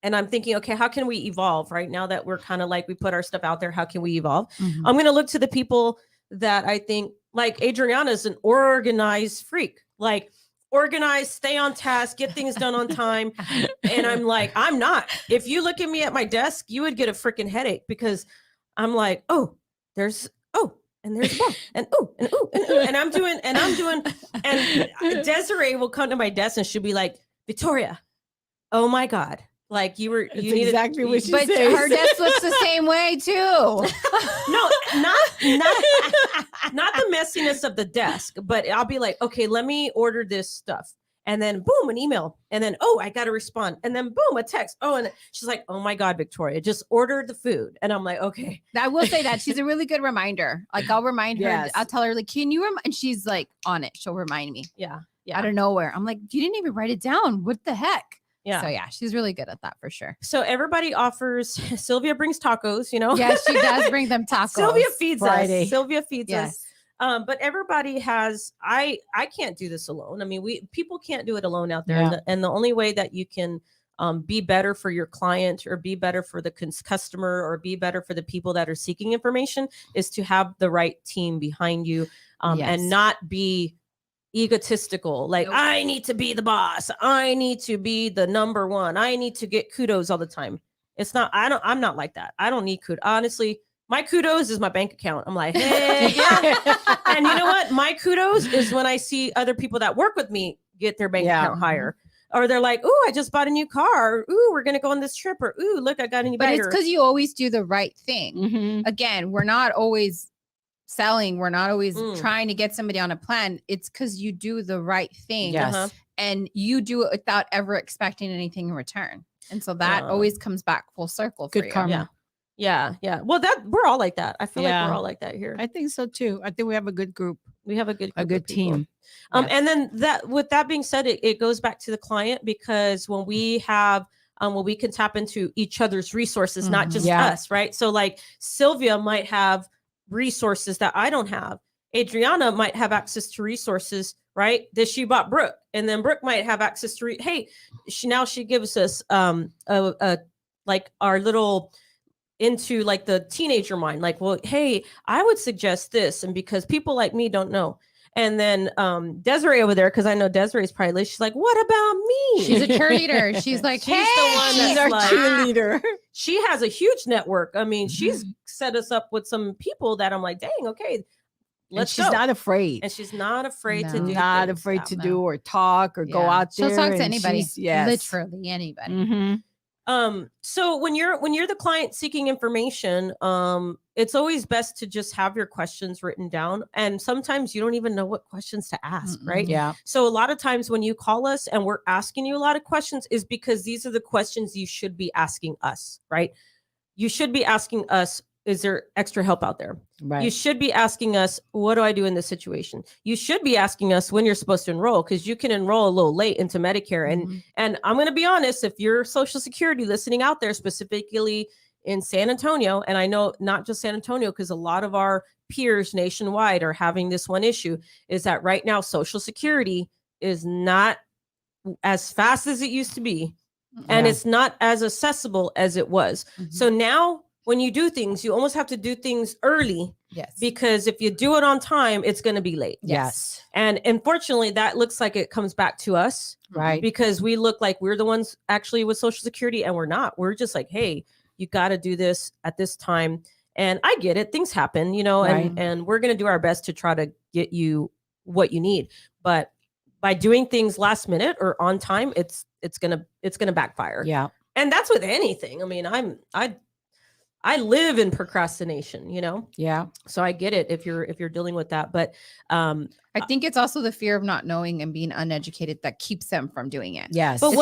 I'm thinking, okay, how can we evolve right now that we're kind of like, we put our stuff out there? How can we evolve? Mhm. I'm going to look to the people that I think, like Adriana is an organized freak, like organize, stay on task, get things done on time. And I'm like, I'm not. If you look at me at my desk, you would get a freaking headache because I'm like, and there's one, and I'm doing, and Desiree will come to my desk and she'll be like, Victoria, oh my God. Like you needed exactly what she But says. her desk looks the same way too. No, not the messiness of the desk, but I'll be like, okay, let me order this stuff. And then boom, an email. And then, I got to respond. And then boom, a text. And she's like, oh my God, Victoria, just order the food. And I'm like, okay. I will say that she's a really good reminder. Like, I'll remind her. Yes. I'll tell her, like, can you and she's like on it. She'll remind me Yeah. out of nowhere. I'm like, you didn't even write it down. What the heck? Yeah. So yeah, she's really good at that for sure. So everybody offers, Sylvia brings tacos, Yes, she does bring them tacos. Sylvia feeds Friday. us. Sylvia feeds Yes. us. But everybody has, I can't do this alone. I mean, people can't do it alone out there. Yeah. And the only way that you can be better for your client or be better for the customer or be better for the people that are seeking information is to have the right team behind you Yes. and not be egotistical. Like, Nope. I need to be the boss. I need to be the number one. I need to get kudos all the time. It's not, I'm not like that. I don't need kudos. Honestly, my kudos is my bank account. I'm like, hey, yeah. And you know what? My kudos is when I see other people that work with me get their bank account higher. Or they're like, ooh, I just bought a new car. Ooh, we're going to go on this trip. Or, ooh, look, I got a new bag. But it's because you always do the right thing. Mhm. Again, we're not always selling. We're not always Mm. trying to get somebody on a plan. It's because you do the right thing. Yes. Uh-huh. And you do it without ever expecting anything in return. And so that Yeah. always comes back full circle for Good you. karma. Yeah. Well, we're all like that. I feel like Yeah. we're all like that here. I think so too. I think we have a good group, We have a good a group good of people. team. Yes. And then with that being said, it goes back to the client because when we have when we can tap into each other's resources, not just Yeah. us, right? So like Sylvia might have resources that I don't have. Adriana might have access to resources, right? That she bought Brooke, and then Brooke might have access to. She gives us like our little into like the teenager mind, like, well, hey, I would suggest this, and because people like me don't know. And then Desiree over there, because I know Desiree's probably, she's like, what about me? She's a cheerleader. She's like, She's hey, the one She's that's our like- cheerleader. She has a huge network. I mean, she's set us up with some people that I'm like, dang, okay, And let's she's go. not afraid. And she's not afraid to No. do Not things. afraid Yeah. to no. do or talk or go Yeah. out there. She'll talk to and anybody. she's- Yes. Literally anybody. Mhm. So when you're the client seeking information, it's always best to just have your questions written down. And sometimes you don't even know what questions to ask, Mm-mm. right? Yeah. So a lot of times when you call us and we're asking you a lot of questions is because these are the questions you should be asking us, right? You should be asking us, is there extra help out there? Right. You should be asking us, what do I do in this situation? You should be asking us when you're supposed to enroll, because you can enroll a little late into Medicare. Mhm. And I'm going to be honest, if you're Social Security listening out there, specifically in San Antonio, and I know not just San Antonio, because a lot of our peers nationwide are having this one issue, is that right now Social Security is not as fast as it used to be, and Yeah. it's not as accessible as it was. Mhm. So now when you do things, you almost have to do things early, Yes. because if you do it on time, it's going to be late. Yes. And unfortunately, that looks like it comes back to us, Right. because we look like we're the ones actually with Social Security, and we're not. We're just like, hey, you got to do this at this time. And I get it. Things happen, you know, Right. and we're going to do our best to try to get you what you need. But by doing things last minute or on time, it's going to backfire. Yeah. And that's with anything. I mean, I live in procrastination, you know? Yeah. So I get it if you're dealing with that. But I think it's also the fear of not knowing and being uneducated that keeps them from doing it. Yes. but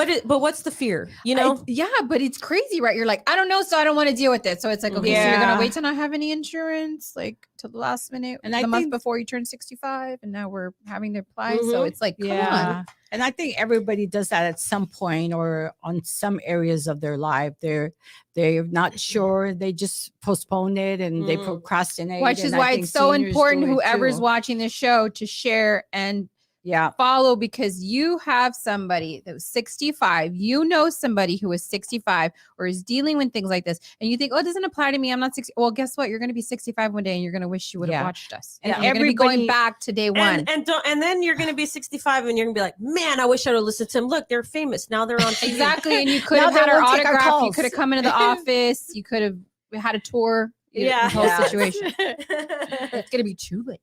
what's the fear? You know? Yeah, but it's crazy, right? You're like, I don't know, so I don't want to deal with it. So it's like, okay, so you're Yeah. gonna wait to not have any insurance, like to the last minute, And the I month think- before you turn 65, and now we're having to apply. So Mhm. it's like, come Yeah. on. And I think everybody does that at some point or on some areas of their life. They're not sure. They just postpone it and they Mm. procrastinate. Which is and I why think it's so seniors important, do it whoever's too. watching this show, to share and Yeah. follow, because you have somebody that was 65. You know somebody who is 65 or is dealing with things like this, and you think, oh, it doesn't apply to me. I'm not 60. Well, guess what? You're going to be 65 one day, and you're going to wish you would have Yeah. watched us. And And you're going to be going everybody- back to day one. And then you're going to be 65 and you're going to be like, man, I wish I would have listened to them. Look, they're famous. Now they're on TV. Exactly. And you could Now have they had our won't take our autograph. You calls. could have come into the office. You could have had a tour. Yeah. The whole Yeah. situation. It's going to be too late.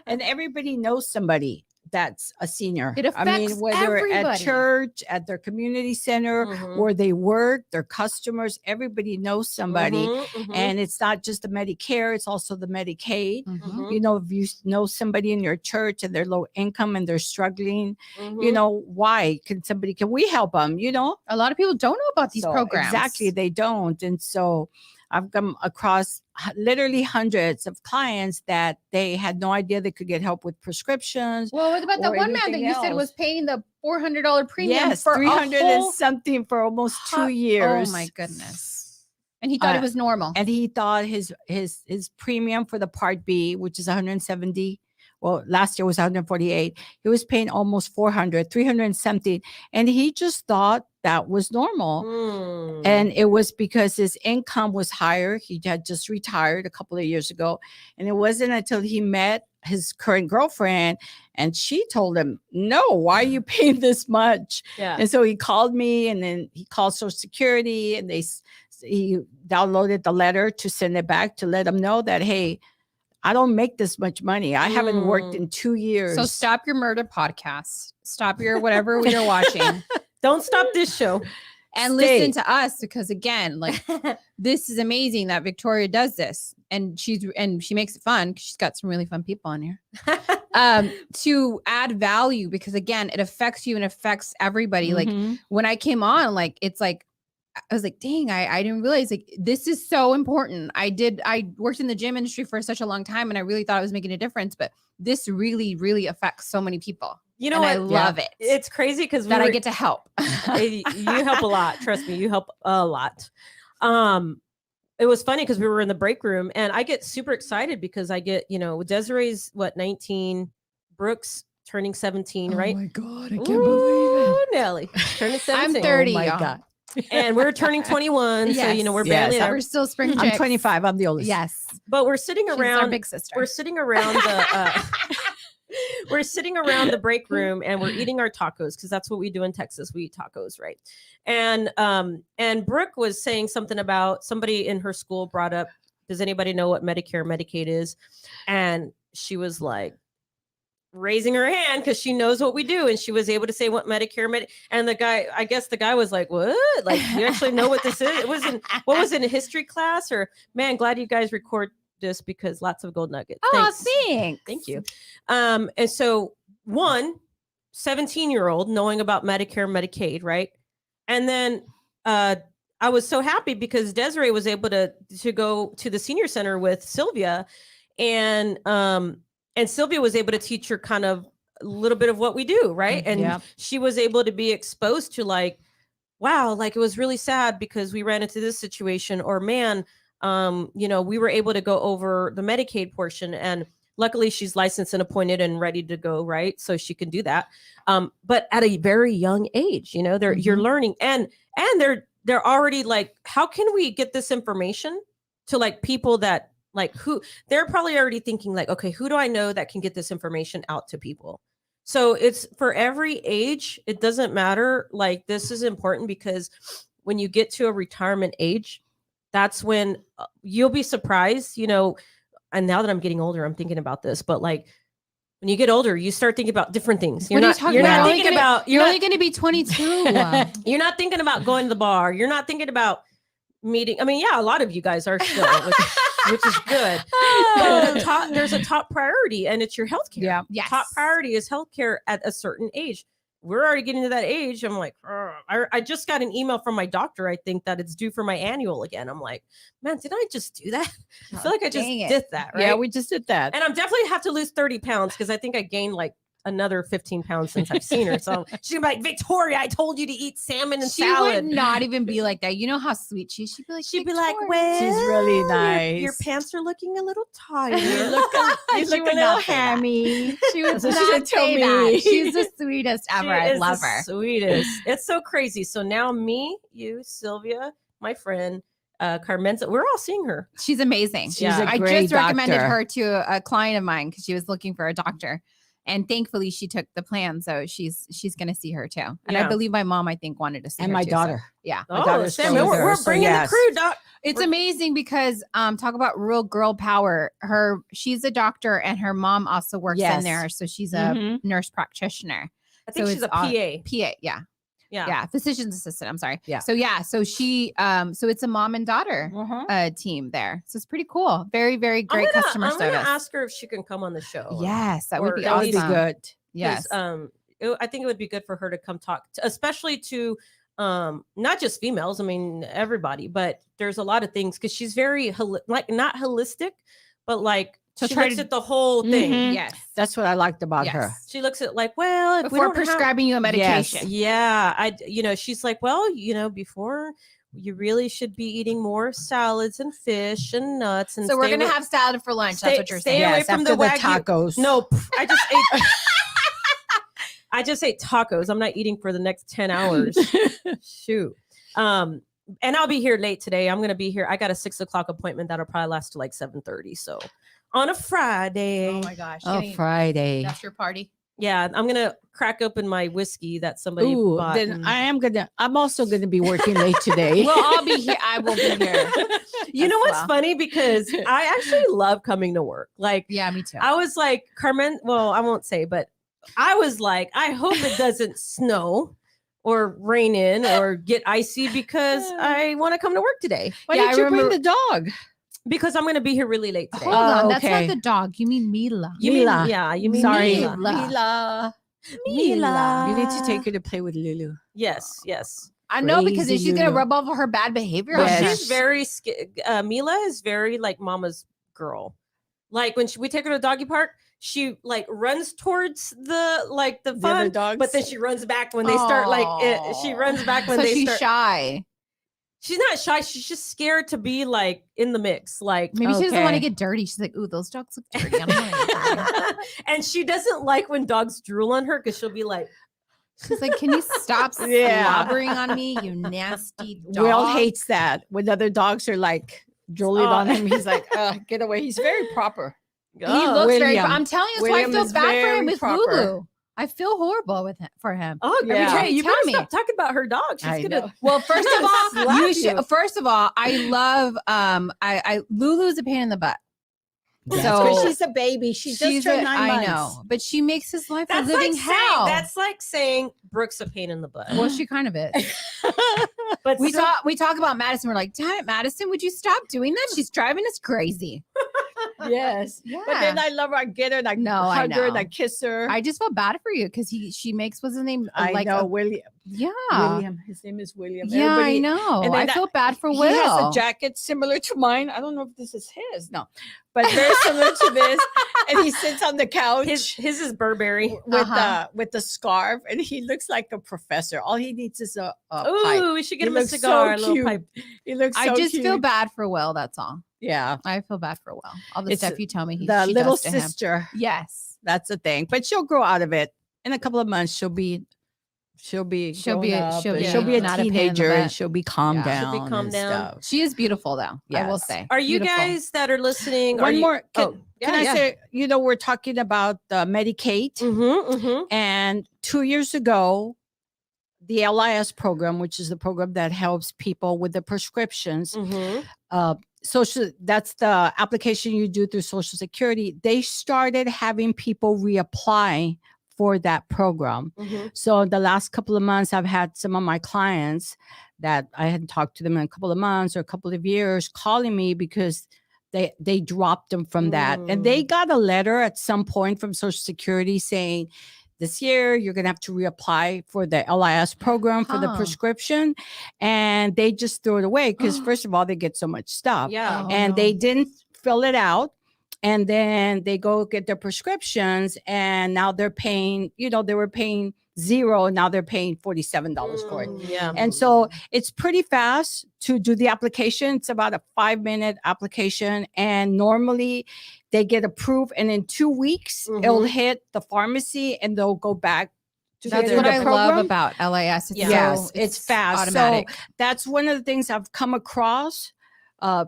And everybody knows somebody that's a senior. It I mean, affects whether at everybody. church, at their community center, Mhm. where they work, their customers, everybody knows somebody. Mhm, mhm, And it's not just the Medicare, it's also the Medicaid. mhm, You know, if you know somebody in your church and they're low income and they're struggling, you mhm. know, why can we help them? You know, A lot of people don't know about these So, programs. Exactly, they don't. And so I've come across literally hundreds of clients that they had no idea they could get help with prescriptions. Well, what about that or one man that anything you said else. was paying the $400 premium Yes, for 300 a whole and something for almost hu- 2 years. Oh my goodness! And he thought it was normal. And he thought his premium for the Part B, which is 170. Well, last year was 148. He was paying almost 400, 300 and something. And he just thought that was normal. Mm. And it was because his income was higher. He had just retired a couple of years ago. And it wasn't until he met his current girlfriend and she told him, no, why are you paying this much? Yeah. And so he called me and then he called Social Security and he downloaded the letter to send it back to let them know that, hey, I don't make this much money. I haven't worked in 2 years. So stop your murder podcast. Stop your whatever you're watching. Don't stop this show. And Stay. listen to us, because again, like this is amazing that Victoria does this, and she makes it fun because she's got some really fun people on here to add value, because again, it affects you and affects everybody. Like Mhm. when I came on, like it's like I was like, dang, I didn't realize like this is so important. I worked in the gym industry for such a long time, and I really thought I was making a difference, but this really, really affects so many people. You know and what? I love it. It's crazy because that I get to help. you help a lot. Trust me, you help a lot. It was funny because we were in the break room and I get super excited because I get, Desiree's 19, Brooks turning 17, right? Oh my God, I can't Ooh, believe it. Nelly turning 17. I'm 30. Oh my y'all. God. And we're turning 21. So, we're Yes. barely there. We're still spring I'm chicks. 25. I'm the oldest. Yes. But we're sitting She's our around big sister. we're sitting around the we're sitting around the break room and we're eating our tacos because that's what we do in Texas. We eat tacos, right? And Brooke was saying something about somebody in her school brought up, does anybody know what Medicare Medicaid is? And she was like raising her hand because she knows what we do, and she was able to say what Medicare and the guy was like, what? Like, you actually know what this is? It was in a history class, or man, glad you guys record this because lots of gold nuggets. Oh, Thanks. thanks. Thank you. And so 17-year-old knowing about Medicare, Medicaid, right? And then I was so happy because Desiree was able to go to the senior center with Sylvia, and Sylvia was able to teach her kind of a little bit of what we do, right? And she was able to be exposed to like, wow, like it was really sad because we ran into this situation, or man, we were able to go over the Medicaid portion, and luckily she's licensed and appointed and ready to go, right? So she can do that. But at a very young age, you know, you're learning, and they're already like, how can we get this information to like people that like who they're probably already thinking like, okay, who do I know that can get this information out to people? So it's for every age. It doesn't matter. Like, this is important because when you get to a retirement age, that's when you'll be surprised, you know. And now that I'm getting older, I'm thinking about this, but like when you get older, you start thinking about different things. You're not thinking about, you're only going to be 22. You're not thinking about going to the bar. You're not thinking about meeting. I mean, yeah, a lot of you guys are still, which is good. But there's a top priority, and it's your healthcare. Yeah. Yes. Top priority is healthcare at a certain age. We're already getting to that age. I'm like, I just got an email from my doctor. I think that it's due for my annual again. I'm like, man, did I just do that? I feel like I just did that, right? Yeah, we just did that. And I'm definitely have to lose 30 pounds because I think I gained like another 15 pounds since I've seen her. So she's gonna be like, Victoria, I told you to eat salmon and salad. She would not even be like that. You know how sweet she'd be like, well, she's really nice. Your pants are looking a little tired. You look a little hammy. She would That's what not she told say me. that. She's the sweetest ever. She I is love the her. Sweetest. It's so crazy. So now me, you, Sylvia, my friend, Carmenza, we're all seeing her. She's amazing. She's a I great just recommended doctor. her to a client of mine because she was looking for a doctor. And thankfully she took the plan. So she's going to see her too. And I Yeah. believe my mom, I think, wanted to see And her my too, daughter. So, yeah. My daughter's Sam, still with her, we're so bringing yes. the crew, doc. It's amazing because talk about real girl power. She's a doctor and her mom also works in Yes. there. So she's a Mhm. nurse practitioner. I think So she's it's a PA. PA, yeah. Yeah, physician's assistant. I'm sorry. Yeah. So she so it's a mom and daughter team there. So it's pretty cool. Very, very great customer I'm service. gonna ask her if she can come on the show. Yes, that would Or be at awesome. least- good. Yes. I think it would be good for her to come talk, especially to not just females. I mean, everybody. But there's a lot of things because she's very like not holistic, but like So she try looks to- at the whole thing. Mhm. Yes. That's what I liked about her. Yes. She looks at like, well, if we Before don't have- prescribing you a medication. yeah, she's like, well, before you really should be eating more salads and fish and nuts. And So we're stay gonna away- have salad for lunch. stay- That's what you're stay saying. away Yes, from after the Wagyu. tacos. No, I just ate. I just ate tacos. I'm not eating for the next 10 hours. Shoot. And I'll be here late today. I'm gonna be here. I got a 6:00 appointment that'll probably last to like 7:30. So on a Friday. Oh my gosh. Oh, Friday. That's your party. Yeah, I'm gonna crack open my whiskey that somebody Ooh, bought. then and- I'm also gonna be working late today. Well, I'll be here. I will be here. You know as what's well. funny? Because I actually love coming to work. Like, Yeah, me too. I was like, Carmen, well, I won't say, but I was like, I hope it doesn't snow or rain in or get icy because I want to come to work today Why Yeah, did I you bring remember- the dog? because I'm going to be here really late today. Hold on. That's okay. not the dog. You mean Mila. You mean, Mila. yeah, you mean Sorry, Mila. Mila. Mila. You need to take her to play with Lulu. Yes, yes. I know because Crazy she's gonna Lulu. rub off her bad behavior. Well, on Yes. her. she's very, Mila is very like mama's girl. Like when we take her to the doggy park, she like runs towards the The fun, other dogs. but then she runs back when they start she runs back when so they she's start. shy. She's not shy. She's just scared to be like in the mix. Like, Maybe she doesn't want to Okay. get dirty. She's like, ooh, those dogs look dirty. I don't want to get dirty. and she doesn't like when dogs drool on her because she'll be like, She's like, can you stop Yeah. slobbering on me, you nasty dog? Will hates that when other dogs are like drooling on him. He's like, get away. He's very proper. He oh, looks very. William. I'm telling you, so I William feel is bad for very him with proper. Lulu. I feel horrible with for him. oh, Yeah. yeah. You Tell better me. stop talking about her dog. She's I gonna. know. Well, first of all, Slap you you. should. First of all, I love. I Lulu's a pain in the butt. That's So- 'cause she's a baby. She just turned 9 months. I know, but she makes his life That's a living like hell. That's like saying Brooke's a pain in the butt. well, she kind of is. But We so- talk about Madison. We're like, damn it, Madison, would you stop doing that? She's driving us crazy. Yes. Yeah. But then I love her. I get her and I No, I hug her and know. I kiss her. I just felt bad for you because she makes what's his name? I know William. Yeah. William. His name is William. Yeah, I Everybody- know. and then I feel bad for He Will. has a jacket similar to mine. I don't know if this is his. No, but very similar to this. And he sits on the couch his is Burberry. with the scarf, and he looks like a professor. All he needs is a pipe. Ooh, we should get He him a looks so cigar, a little cute. pipe. He looks. I so just feel cute. bad for Will. That's all. Yeah. I feel bad for Will. All the the stuff you tell me. The she little does to him. sister. Yes. That's the thing. But she'll grow out of it. In a couple of months, she'll be She'll be she'll be a not a pain in the teenager and butt. she'll be calmed Yeah. down. She'll be calmed and down. stuff. She is beautiful, though. I will Yes. say. Are you Beautiful. guys that are listening? One are you, more. Oh, Can I say, we're talking about Medicaid. And 2 years ago, the LIS program, which is the program that helps people with the prescriptions, that's the application you do through Social Security. They started having people reapply for that program. So the last couple of months, I've had some of my clients that I hadn't talked to them in a couple of months or a couple of years calling me because they dropped them from that. And they got a letter at some point from Social Security saying, this year, you're going to have to reapply for the LIS program for the prescription. And they just threw it away because, first of all, they get so much stuff. Yeah. And they didn't fill it out. And then they go get their prescriptions. And now they're paying, they were paying $0. Now they're paying $47 for it. Yeah. And so it's pretty fast to do the application. It's about a 5-minute application. And normally they get approved. And in 2 weeks, it'll hit the pharmacy and they'll go back to That's get what the I program. love about LIS. It's Yes, it's fast. automatic. So that's one of the things I've come across.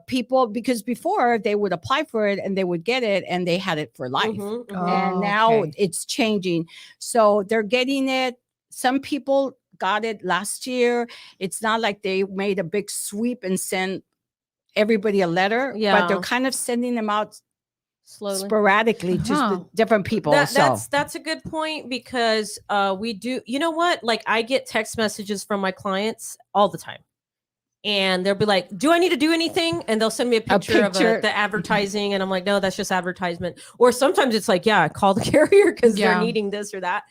People, because before they would apply for it and they would get it and they had it for life. And now it's changing. So they're getting it. Some people got it last year. It's not like they made a big sweep and sent everybody a letter, but they're kind of sending them out slowly, sporadically to the different people. That's a good point because we do, you know what? Like I get text messages from my clients all the time. And they'll be like, do I need to do anything? And they'll send me a picture. Of the advertising. And I'm like, no, that's just advertisement. Or sometimes it's like, yeah, call the carrier because they're needing this or that.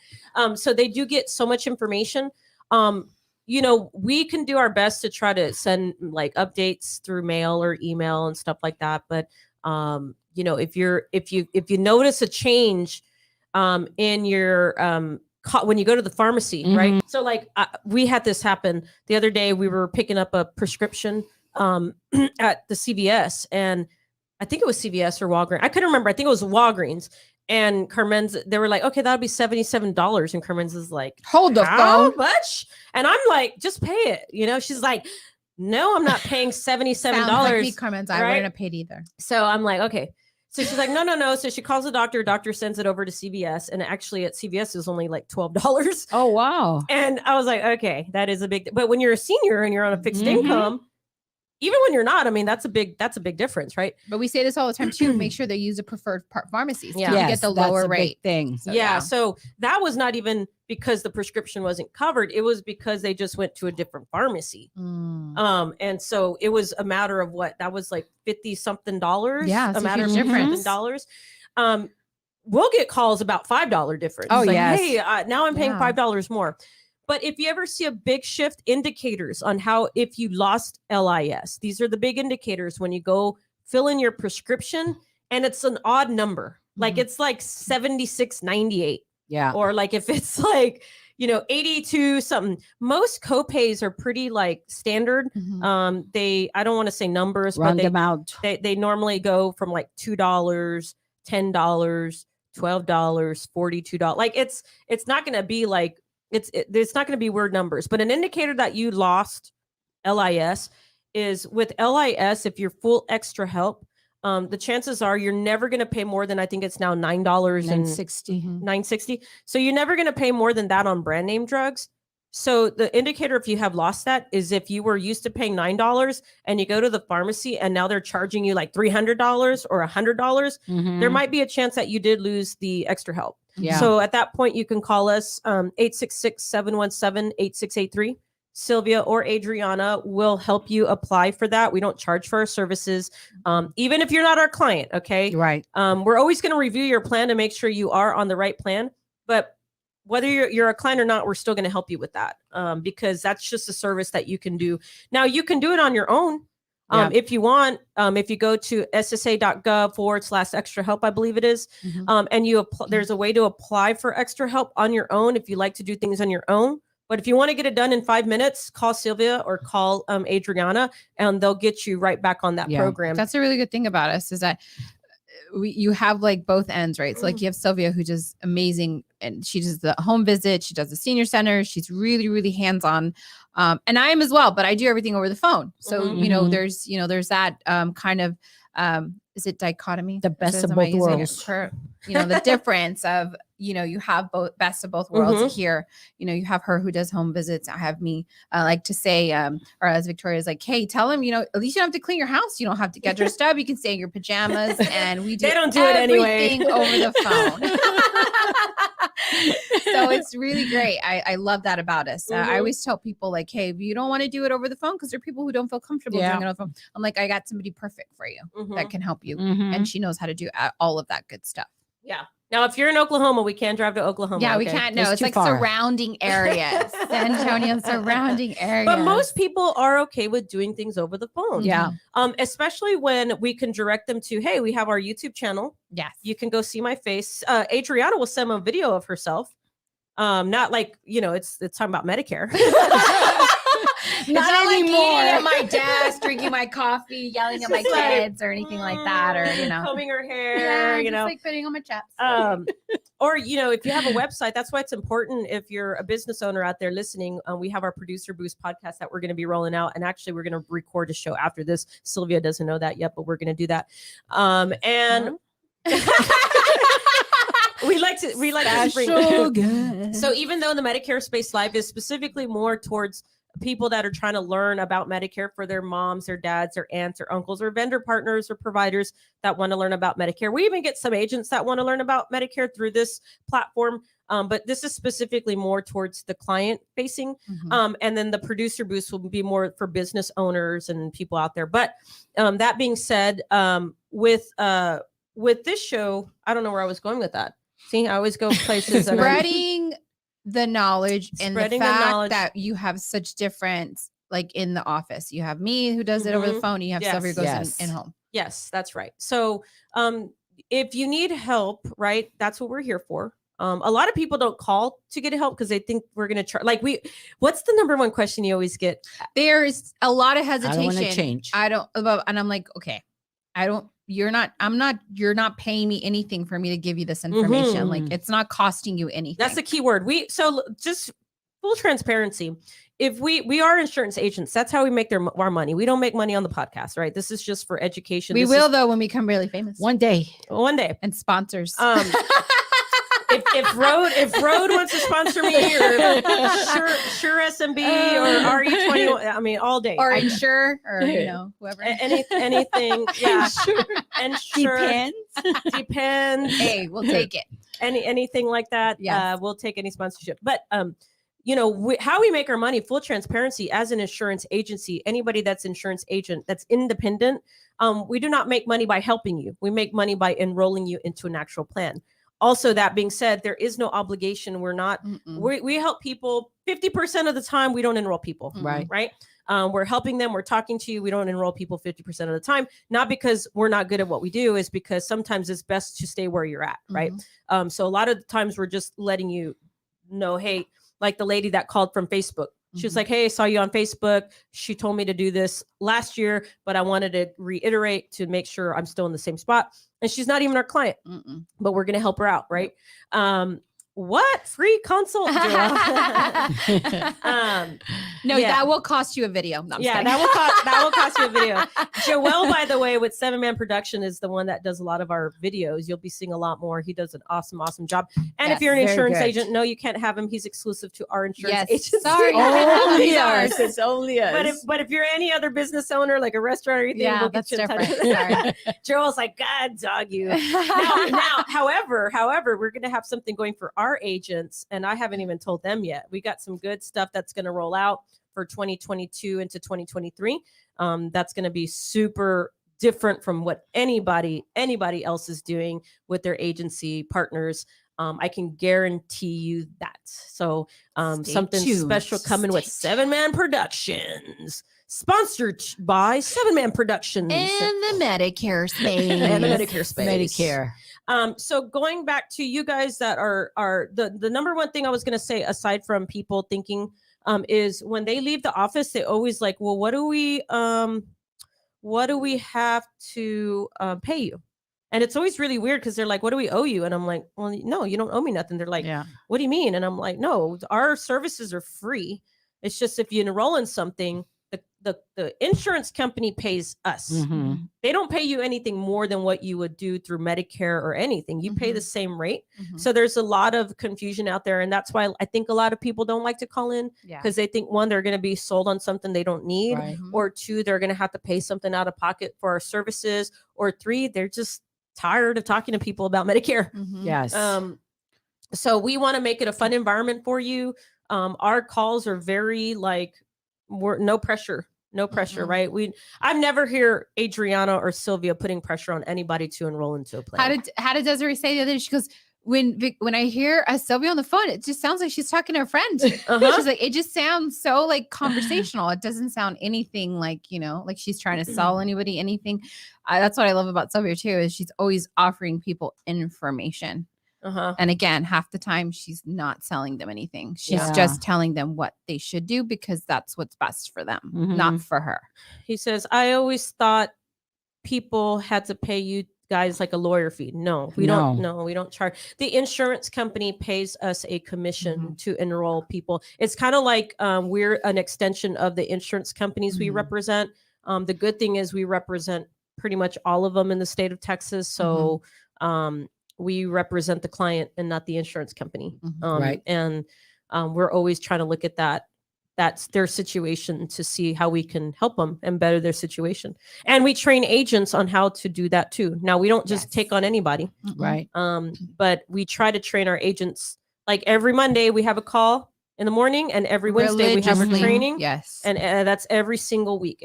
So they do get so much information. We can do our best to try to send like updates through mail or email and stuff like that. But, if you notice a change in your when you go to the pharmacy, right? So like we had this happen the other day. We were picking up a prescription at the CVS, and I think it was CVS or Walgreens. I couldn't remember. I think it was Walgreens. And Carmen's, they were like, okay, that'll be $77. And Carmen's is like, hold the how phone much? And I'm like, just pay it. She's like, no, I'm not paying $77. Like me, Carmen's, I wouldn't have paid either. So I'm like, okay. So she's like, no. So she calls the doctor. Doctor sends it over to CVS. And actually at CVS, it was only like $12. Oh, wow. And I was like, okay, that is a big, but when you're a senior and you're on a fixed income, even when you're not, I mean, that's a big difference, right? But we say this all the time too. Make sure they use a preferred pharmacies to Yes, get the lower rate thing. So, So that was not even because the prescription wasn't covered. It was because they just went to a different pharmacy. And so it was a matter of that was like $50 something. Yeah, a matter of $50. We'll get calls about $5 difference. Oh, like, yes. Hey, now I'm paying $5 more. But if you ever see a big shift, indicators on how, if you lost LIS, these are the big indicators when you go fill in your prescription and it's an odd number, like it's like 76.98. Yeah. Or like if it's like, 82 something, most copays are pretty like standard. I don't want to say numbers, Round but them out. They normally go from like $2, $10, $12, $42. Like it's not going to be like, it's not going to be weird numbers, but an indicator that you lost LIS is with LIS. If you're full extra help, the chances are you're never going to pay more than, I think it's now $9.60. So you're never going to pay more than that on brand name drugs. So the indicator, if you have lost that, is if you were used to paying $9 and you go to the pharmacy and now they're charging you like $300 or $100, there might be a chance that you did lose the extra help. Yeah. So at that point, you can call us 866-717-8683. Sylvia or Adriana will help you apply for that. We don't charge for our services, even if you're not our client. Okay. Right. We're always going to review your plan to make sure you are on the right plan. But whether you're a client or not, we're still going to help you with that because that's just a service that you can do. Now, you can do it on your own. If you want, if you go to ssa.gov/extra help, I believe it is. And there's a way to apply for extra help on your own if you like to do things on your own. But if you want to get it done in 5 minutes, call Sylvia or call Adriana and they'll get you right back on that program. That's a really good thing about us is that you have like both ends, right? So like you have Sylvia, who does amazing, and she does the home visit, she does the senior center, she's really, really hands-on. And I am as well, but I do everything over the phone. So, you know, there's that kind of, is it dichotomy? The best of both worlds. You know, the difference of, you know, you have both best of both worlds here. You know, you have her who does home visits. I have me. I like to say, or as Victoria's like, hey, tell him, you know, at least you don't have to clean your house. You don't have to get dressed up. You can stay in your pajamas, and we do. They don't do it anyway over the phone. So it's really great. I love that about us. I always tell people like, hey, if you don't want to do it over the phone, because there are people who don't feel comfortable doing it on the phone. I'm like, I got somebody perfect for you that can help you, and she knows how to do all of that good stuff. Yeah. Now, if you're in Oklahoma, we can't drive to Oklahoma. Yeah, we can't. No, it's like surrounding areas. San Antonio surrounding areas. But most people are okay with doing things over the phone. Yeah. Especially when we can direct them to, hey, we have our YouTube channel. Yes. You can go see my face. Adriana will send a video of herself. Not like, you know, it's talking about Medicare. Not anymore. Like eating at my desk, drinking my coffee, yelling at my kids, or anything like that, or you know, combing her hair. You know, like putting on my chaps. Or you know, if you have a website, that's why it's important. If you're a business owner out there listening, we have our Producer Boost podcast that we're going to be rolling out, and actually, we're going to record a show after this. Sylvia doesn't know that yet, but we're going to do that. And. We like to so good. So even though the Medicare Space Live is specifically more towards people that are trying to learn about Medicare for their moms or dads or aunts or uncles or vendor partners or providers that want to learn about Medicare. We even get some agents that want to learn about Medicare through this platform. But this is specifically more towards the client facing. And then the Producer Boost will be more for business owners and people out there. But that being said, with this show, I don't know where I was going with that. See, I always go places. Spreading the knowledge and the fact that you have such difference, like in the office. You have me who does it over the phone. You have Sylvia who goes in home. Yes, that's right. So if you need help, right, that's what we're here for. A lot of people don't call to get help because they think we're going to try. Like what's the number one question you always get? There's a lot of hesitation. I don't want to change. And I'm like, okay, you're not paying me anything for me to give you this information. Like it's not costing you anything. That's the key word. So just full transparency. If we are insurance agents, that's how we make our money. We don't make money on the podcast, right? This is just for education. We will though when we become really famous. One day. And sponsors. If Road wants to sponsor me, or Sure SMB or RE21, I mean, all day. Or Insure, or you know, whoever. Anything, yeah. And sure. Depends. Hey, we'll take it. Anything like that. Yes. We'll take any sponsorship. But you know, how we make our money, full transparency as an insurance agency, anybody that's insurance agent that's independent, we do not make money by helping you. We make money by enrolling you into an actual plan. Also, that being said, there is no obligation. We're not, we help people 50% of the time. We don't enroll people. Right. We're helping them. We're talking to you. We don't enroll people 50% of the time, not because we're not good at what we do, is because sometimes it's best to stay where you're at. Right. So a lot of the times we're just letting you know, hey, like the lady that called from Facebook. She was like, hey, I saw you on Facebook. She told me to do this last year, but I wanted to reiterate to make sure I'm still in the same spot. And she's not even our client, but we're going to help her out. Right. What? Free consult? No, that will cost you a video. No, that will cost you a video. Joel, by the way, with 7-Man Production is the one that does a lot of our videos. You'll be seeing a lot more. He does an awesome job. And if you're an insurance agent, no, you can't have him. He's exclusive to our insurance agency. Sorry. Only ours. It's only us. But if you're any other business owner, like a restaurant or anything, we'll get you in touch. Sorry. Joel's like, God dog you. Now, however, we're going to have something going for our agents, and I haven't even told them yet. We got some good stuff that's going to roll out for 2022 into 2023. That's going to be super different from what anybody else is doing with their agency partners. I can guarantee you that. So something special coming with 7-Man Productions, sponsored by 7-Man Productions and the Medicare Space. Medicare. So going back to you guys that are the number one thing I was going to say, aside from people thinking, is when they leave the office, they always like, well, what do we have to pay you? And it's always really weird because they're like, what do we owe you? And I'm like, well, no, you don't owe me nothing. They're like, what do you mean? And I'm like, no, our services are free. It's just if you enroll in something, the insurance company pays us. Mhm. They don't pay you anything more than what you would do through Medicare or anything. You pay the same rate. So there's a lot of confusion out there. And that's why I think a lot of people don't like to call in because they think, one, they're going to be sold on something they don't need, Right. or two, they're going to have to pay something out of pocket for our services, or three, they're just tired of talking to people about Medicare. Yes. So we want to make it a fun environment for you. Our calls are very like, we're no pressure, right? I've never hear Adriana or Sylvia putting pressure on anybody to enroll into a plan. How did Desiree say the other day? She goes, when I hear Sylvia on the phone, it just sounds like she's talking to her friend. She's like, it just sounds so like conversational. It doesn't sound anything like, you know, like she's trying to sell anybody anything. That's what I love about Sylvia too, is she's always offering people information. And again, half the time she's not selling them anything. She's just telling them what they should do because that's what's best for them, not for her. He says, I always thought people had to pay you guys like a lawyer fee. No, we don't. No, we don't charge. The insurance company pays us a commission to enroll people. It's kind of like we're an extension of the insurance companies we represent. The good thing is we represent pretty much all of them in the state of Texas. So we represent the client and not the insurance company. Right. And we're always trying to look at that's their situation to see how we can help them and better their situation. And we train agents on how to do that too. Now we don't just take on anybody. Right. But we try to train our agents. Like every Monday we have a call in the morning, and every Wednesday we have a training. Yes. And that's every single week.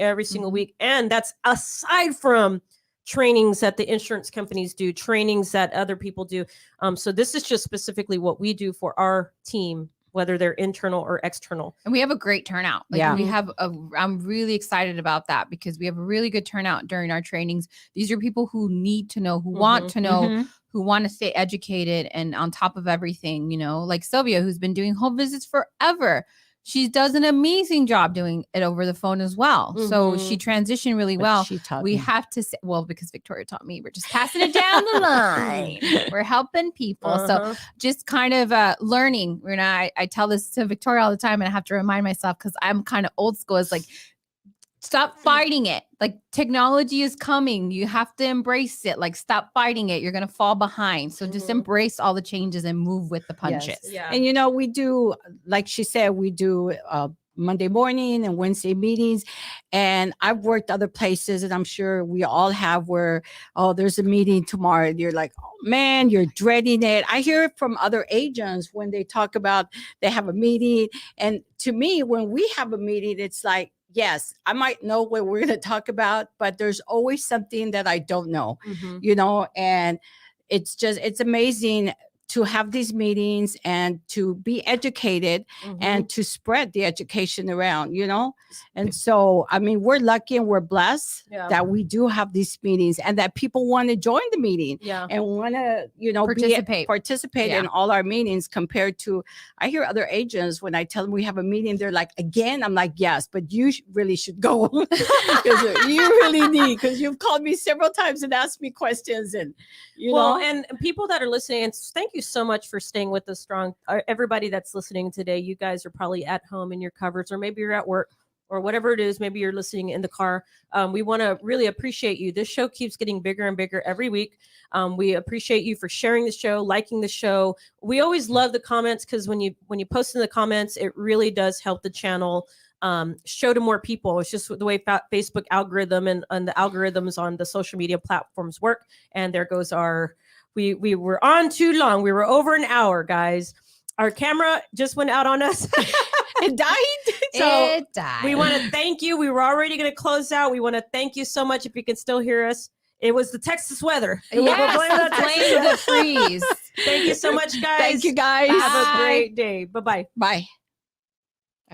And that's aside from trainings that the insurance companies do, trainings that other people do. So this is just specifically what we do for our team, whether they're internal or external. And we have a great turnout. I'm really excited about that because we have a really good turnout during our trainings. These are people who need to know, who want to know, who want to stay educated and on top of everything, you know, like Sylvia, who's been doing home visits forever. She does an amazing job doing it over the phone as well. So she transitioned really well. She taught we me. have to say, well, because Victoria taught me, we're just passing it down the line. We're helping people. So just kind of learning. You know, I tell this to Victoria all the time, and I have to remind myself because I'm kind of old school. It's like, stop fighting it. Like, technology is coming. You have to embrace it. Like, stop fighting it. You're going to fall behind. So just embrace all the changes and move with the punches. Yes. Yeah. And, you know, we do, like she said, we do Monday morning and Wednesday meetings. And I've worked other places, and I'm sure we all have, where, oh, there's a meeting tomorrow. And you're like, oh, man, you're dreading it. I hear it from other agents when they talk about they have a meeting. And to me, when we have a meeting, it's like, yes, I might know what we're going to talk about, but there's always something that I don't know, you know, and it's amazing to have these meetings and to be educated and to spread the education around, you know? And so, I mean, we're lucky and we're blessed that we do have these meetings and that people want to join the meeting and want to, you know, participate in all our meetings, compared to, I hear other agents, when I tell them we have a meeting, they're like, again? I'm like, yes, but you really should go because you really need, because you've called me several times and asked me questions, and, you know. And people that are listening, and thank you so much for staying with us strong. Everybody that's listening today, you guys are probably at home in your covers, or maybe you're at work, or whatever it is. Maybe you're listening in the car. We want to really appreciate you. This show keeps getting bigger and bigger every week. We appreciate you for sharing the show, liking the show. We always love the comments, because when you post in the comments, it really does help the channel show to more people. It's just the way Facebook algorithm and the algorithms on the social media platforms work. And there goes we were on too long. We were over an hour, guys. Our camera just went out on us. It died. It died. We want to thank you. We were already going to close out. We want to thank you so much. If you can still hear us, it was the Texas weather. Yes, blame the freeze. Thank you so much, guys. Thank you, guys. Have a great day. Bye-bye. Bye.